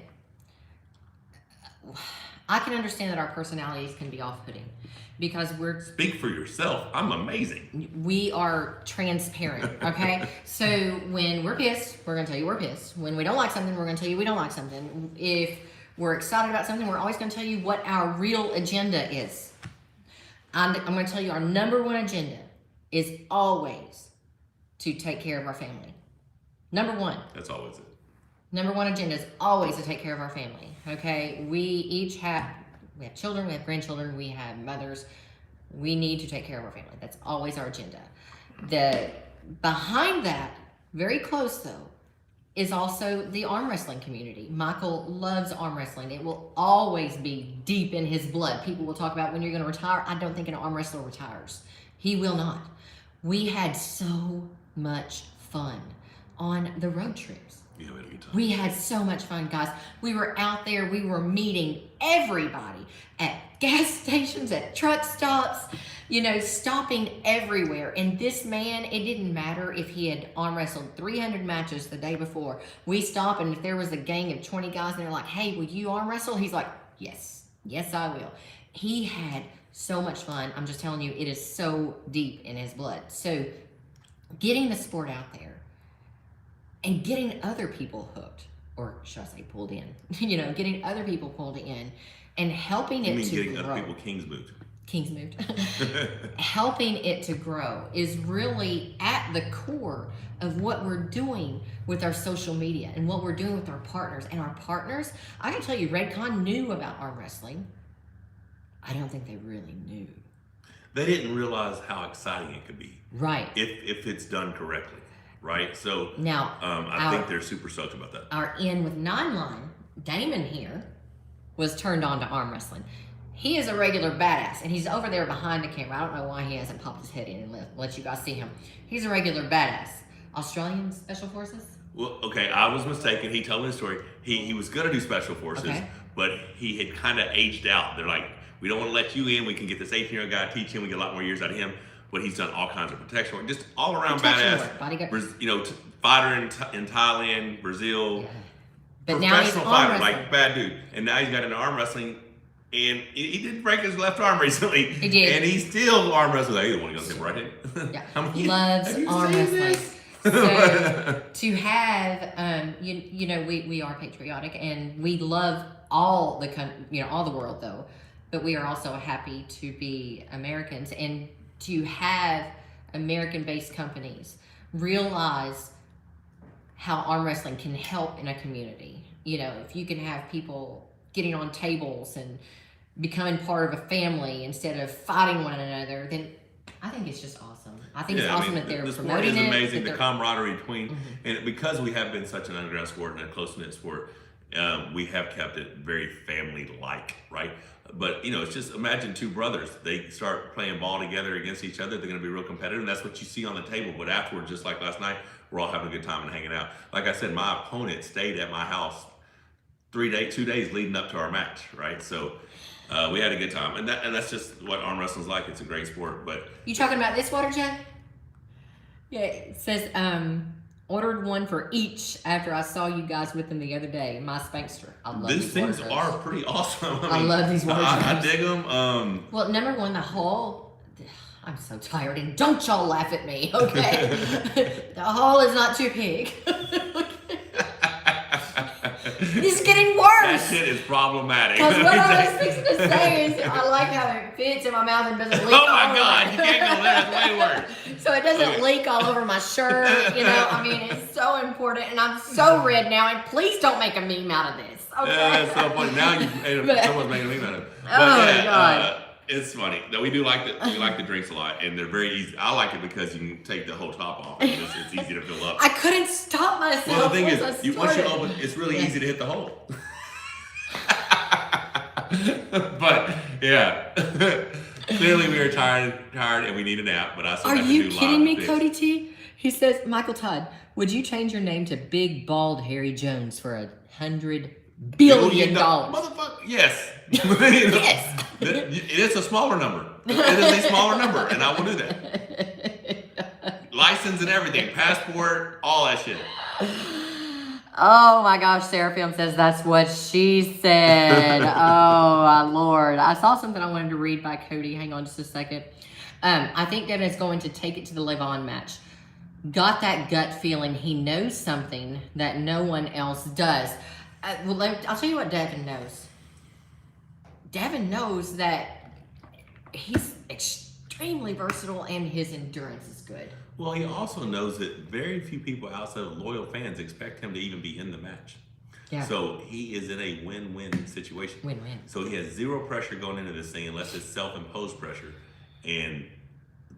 I can understand that our personalities can be off-putting because Speak for yourself. I'm amazing. We are transparent, okay? So when we're pissed, we're gonna tell you we're pissed. When we don't like something, we're gonna tell you we don't like something. If we're excited about something, we're always gonna tell you what our real agenda is. I'm gonna tell you our number one agenda is always to take care of our family. Number one. That's always it. Number one agenda is always to take care of our family, okay? We have children, we have grandchildren, we have mothers. We need to take care of our family. That's always our agenda. Behind that, very close though, is also the arm wrestling community. Michael loves arm wrestling. It will always be deep in his blood. People will talk about when you're gonna retire. I don't think an arm wrestler retires. He will not. We had so much fun on the road trips. Yeah, we had a good time. We had so much fun, guys. We were out there. We were meeting everybody at gas stations, at truck stops, stopping everywhere. And this man, it didn't matter if he had arm wrestled 300 matches the day before. We stop, and if there was a gang of 20 guys, and they're like, "Hey, will you arm wrestle?" He's like, "Yes, I will." He had so much fun. I'm just telling you, it is so deep in his blood. So getting the sport out there, and getting other people hooked, or should I say pulled in, getting other people pulled in and helping it to grow. You mean getting other people Kings moved. Helping it to grow is really at the core of what we're doing with our social media and what we're doing with our partners. And our partners, I can tell you, Redcon knew about arm wrestling. I don't think they really knew. They didn't realize how exciting it could be. Right. If it's done correctly. Right, so now I think they're super stoked about that. Our In With 9 line, Damon here, was turned on to arm wrestling. He is a regular badass, and he's over there behind the camera. I don't know why he hasn't popped his head in and let you guys see him. He's a regular badass. Australian Special Forces? Well, okay, I was mistaken. He told me the story. He was going to do Special Forces, but he had kind of aged out. They're like, "We don't want to let you in. We can get this 18-year-old guy, teach him. We get a lot more years out of him." But he's done all kinds of protection work, just all around badass. Fighter in Thailand, Brazil, but now he's professional arm fighter, wrestling. like bad dude. And now he's got into arm wrestling, and he did break his left arm recently. He did, and he's still arm wrestling. Like, either one goes him, right? Yeah, loves arm wrestling. So to have, we are patriotic and we love all the world though, but we are also happy to be Americans and to have American-based companies realize how arm wrestling can help in a community. If you can have people getting on tables and becoming part of a family instead of fighting one another, then I think it's just awesome. I think it's awesome that they're the sport promoting is it. amazing. The camaraderie between, and because we have been such an underground sport and a close-knit sport, we have kept it very family-like, right? But it's just imagine two brothers. They start playing ball together against each other. They're going to be real competitive, and that's what you see on the table. But afterwards, just like last night, we're all having a good time and hanging out. Like I said, my opponent stayed at my house 2 days leading up to our match, right? So we had a good time, and that's just what arm wrestling's like. It's a great sport. But you talking about this water jug? Yeah, it says Ordered one for each after I saw you guys with them the other day. My Spankster. I love These these things wardrobes. are pretty awesome. I love these wardrobes. I dig them. Well, number one, the haul. I'm so tired, and don't y'all laugh at me, okay? The haul is not too big. It's getting worse. That shit is problematic. Because what I was fixing to say is, I like how it fits in my mouth and doesn't leak. Oh my God, you can't go there. It's way worse. So it doesn't leak all over my shirt. You know, I mean, it's so important, and I'm so red now. And please don't make a meme out of this. Okay. That's so funny. Now someone's making a meme out of it. But my God. It's funny. No, we do like the drinks a lot, and they're very easy. I like it because you can take the whole top off, and it's easy to fill up. I couldn't stop myself. Well, the thing is, once once you open, it's really easy to hit the hole. But yeah, clearly we are tired, and we need a nap. But I still Are have to you do live kidding me, things. Cody T? He says, Michael Todd, would you change your name to Big Bald Harry Jones for $100 billion? Motherfucker, yes. Yes. It's a smaller number. It is a smaller number, and I will do that. License and everything, passport, all that shit. Oh my gosh, Seraphim says that's what she said. Oh my Lord. I saw something I wanted to read by Cody. Hang on just a second. I think Devin is going to take it to the live-on match. Got that gut feeling he knows something that no one else does. I'll tell you what Devin knows. Devin knows that he's extremely versatile and his endurance is good. Well, he also knows that very few people outside of loyal fans expect him to even be in the match. Yeah. So he is in a win-win situation. Win-win. So he has zero pressure going into this thing unless it's self-imposed pressure. And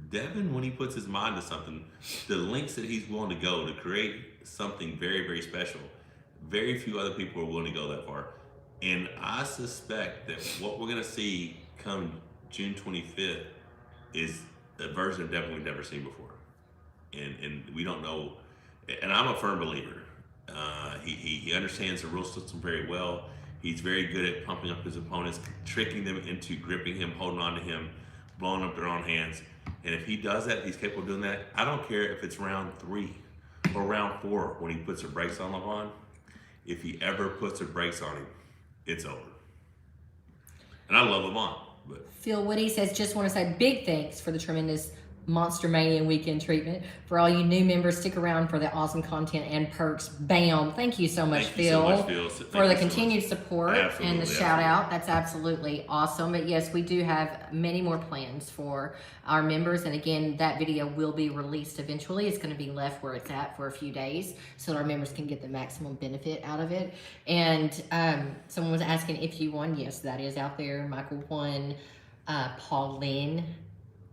Devin, when he puts his mind to something, the lengths that he's willing to go to create something very, very special, very few other people are willing to go that far. And I suspect that what we're going to see come June 25th is a version of Devin we've never seen before. And we don't know, and I'm a firm believer. He understands the rule system very well. He's very good at pumping up his opponents, tricking them into gripping him, holding on to him, blowing up their own hands. And if he does that, he's capable of doing that. I don't care if it's round 3 or round 4 when he puts the brakes on LeVon. If he ever puts the brakes on him, it's over. And I love LeVon. But Phil Woody says, just want to say big thanks for the tremendous Monster Mania weekend treatment. For all you new members, stick around for the awesome content and perks. Bam. Thank you so much, Phil, for the continued support and the shout out. That's absolutely awesome. But yes, we do have many more plans for our members. And again, that video will be released eventually. It's going to be left where it's at for a few days so that our members can get the maximum benefit out of it. And someone was asking if you won. Yes, that is out there. Michael won. Pauline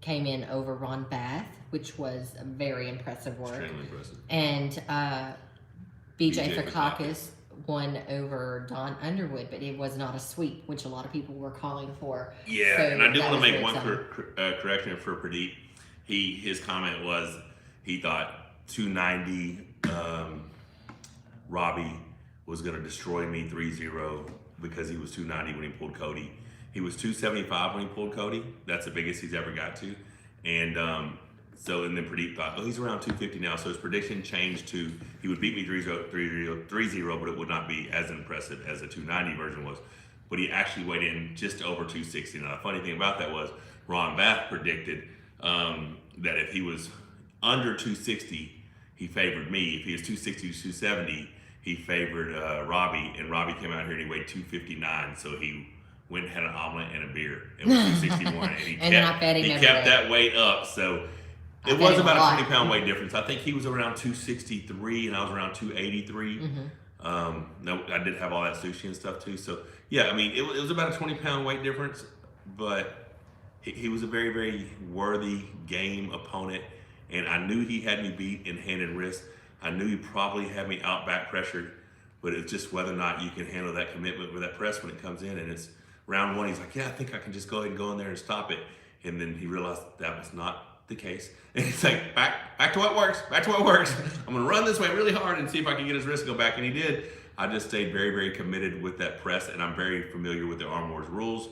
came in over Ron Bath, which was a very impressive work. extremely impressive. And BJ Fakakis won over Don Underwood, but it was not a sweep, which a lot of people were calling for. Yeah, So and I do that want was to make very one exciting. correction for Pradeep. His comment was he thought 290 Robbie was going to destroy me 3-0 because he was 290 when he pulled Cody. He was 275 when he pulled Cody. That's the biggest he's ever got to. And and then Pradeep thought, oh, he's around 250 now. So his prediction changed to he would beat me 3-0, but it would not be as impressive as the 290 version was. But he actually weighed in just over 260. Now, the funny thing about that was Ron Bath predicted that if he was under 260, he favored me. If he was 260 to 270, he favored Robbie. And Robbie came out here and he weighed 259. So he went and had an omelet and a beer. It was 261. And he kept that weight up. So it was about a 20-pound weight difference. I think he was around 263 and I was around 283. No, I did have all that sushi and stuff too. So yeah, I mean, it was about a 20-pound weight difference, but he was a very, very worthy game opponent. And I knew he had me beat in hand and wrist. I knew he probably had me out back pressured, but it's just whether or not you can handle that commitment with that press when it comes in. And it's round 1, he's like, yeah, I think I can just go ahead and go in there and stop it. And then he realized that was not the case. And he's like, back to what works, back to what works. I'm gonna run this way really hard and see if I can get his wrist to go back. And he did. I just stayed very, very committed with that press, and I'm very familiar with the Arm Wars rules.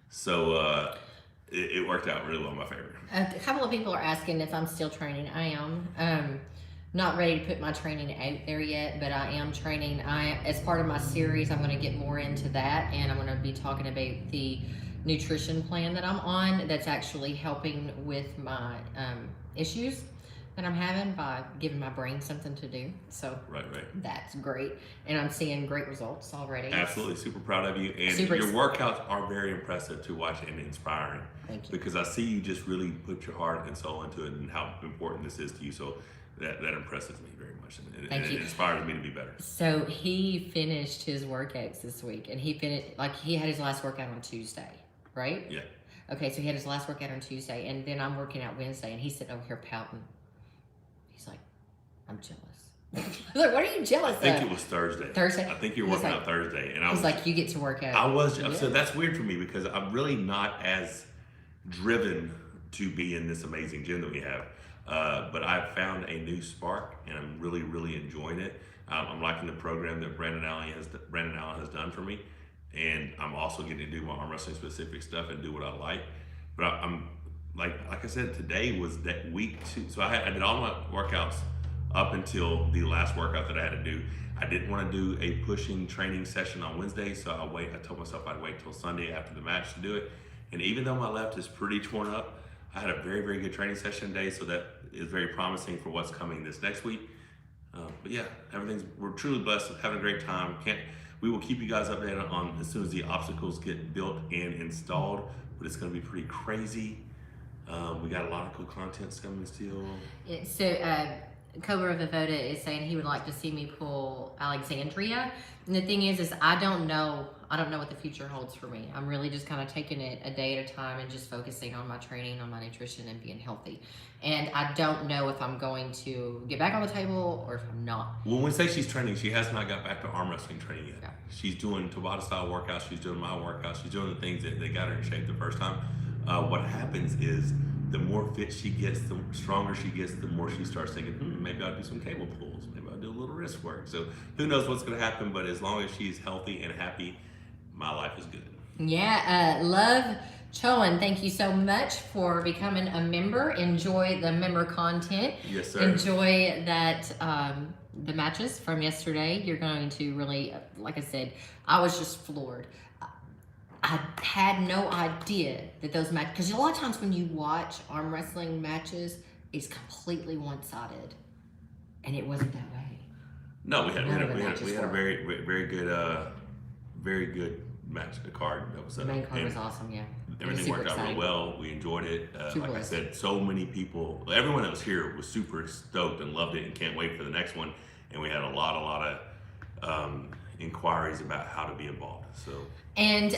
So it worked out really well in my favor. A couple of people are asking if I'm still training. I am. not ready to put my training out there yet, but I am training. As part of my series, I'm going to get more into that, and I'm going to be talking about the nutrition plan that I'm on that's actually helping with my issues that I'm having by giving my brain something to do. So right. that's great, and I'm seeing great results already. Absolutely, super proud of you, and your workouts are very impressive to watch and inspiring. Thank you. Because I see you just really put your heart and soul into it, and how important this is to you. So that impresses me very much, and it inspires me to be better. So he finished his workouts this week, and he had his last workout on Tuesday, right? Yeah. Okay, so he had his last workout on Tuesday, and then I'm working out Wednesday, and he's sitting over here pouting. He's like, I'm jealous. I was like, what are you jealous of? I think it was Thursday. Thursday? I think you were working out Thursday. And I was like, you get to work out. I was. Yeah. So that's weird for me because I'm really not as driven to be in this amazing gym that we have. But I've found a new spark, and I'm really, really enjoying it. I'm liking the program that Brandon Allen has done for me. And I'm also getting to do my arm wrestling specific stuff and do what I like. But I'm like I said, today was that week 2. So I did all my workouts up until the last workout that I had to do. I didn't want to do a pushing training session on Wednesday, so I told myself I'd wait till Sunday after the match to do it. And even though my left is pretty torn up, I had a very, very good training session today, so that is very promising for what's coming this next week. But yeah, we're truly blessed, having a great time. We will keep you guys updated on as soon as the obstacles get built and installed, but it's going to be pretty crazy. We got a lot of cool content coming still. Yeah, so Cobra Vivoda is saying he would like to see me pull Alexandria. And the thing is I don't know what the future holds for me. I'm really just kind of taking it a day at a time and just focusing on my training, on my nutrition, and being healthy. And I don't know if I'm going to get back on the table or if I'm not. Well, when we say she's training, she has not got back to arm wrestling training yet. Yeah. She's doing Tabata style workouts. She's doing my workouts. She's doing the things that got her in shape the first time. What happens is the more fit she gets, the stronger she gets, the more she starts thinking, maybe I'll do some cable pulls. Maybe I'll do a little wrist work. So who knows what's going to happen, but as long as she's healthy and happy, my life is good. Yeah, Love Chowan, thank you so much for becoming a member. Enjoy the member content. Yes, sir. Enjoy that, the matches from yesterday. You're going to really, like I said, I was just floored. I had no idea that those matches, because a lot of times when you watch arm wrestling matches, it's completely one-sided, and it wasn't that way. No, we had a very good match. The card that was the main card was awesome. Yeah, everything worked out real well. We enjoyed it. Like I said, so many people, everyone that was here was super stoked and loved it and can't wait for the next one. And we had a lot of inquiries about how to be involved. So. And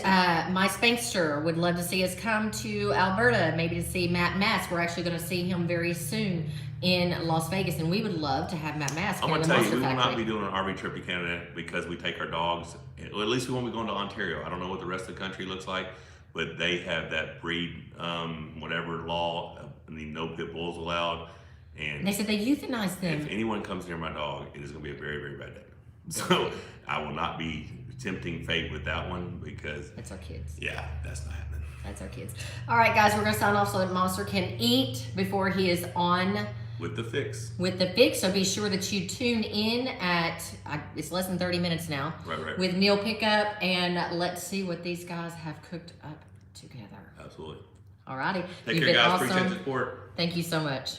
my Spankster would love to see us come to Alberta, maybe to see Matt Mass. We're actually going to see him very soon in Las Vegas, and we would love to have Matt Mass. I'm going to tell you, we will not be doing an RV trip to Canada because we take our dogs. Well, at least we won't be going to Ontario. I don't know what the rest of the country looks like, but they have that breed, whatever law, no pit bulls allowed. And they said they euthanize them. If anyone comes near my dog, it is going to be a very, very bad day. So I will not be tempting fate with that one because that's our kids. Yeah, that's not happening. That's our kids. All right, guys, we're gonna sign off so that Monster can eat before he is on with the fix. So be sure that you tune in at it's less than 30 minutes now. Right. With Neil Pickup, and let's see what these guys have cooked up together. Absolutely. All righty. Take care, guys. Awesome. Appreciate the support. Thank you so much.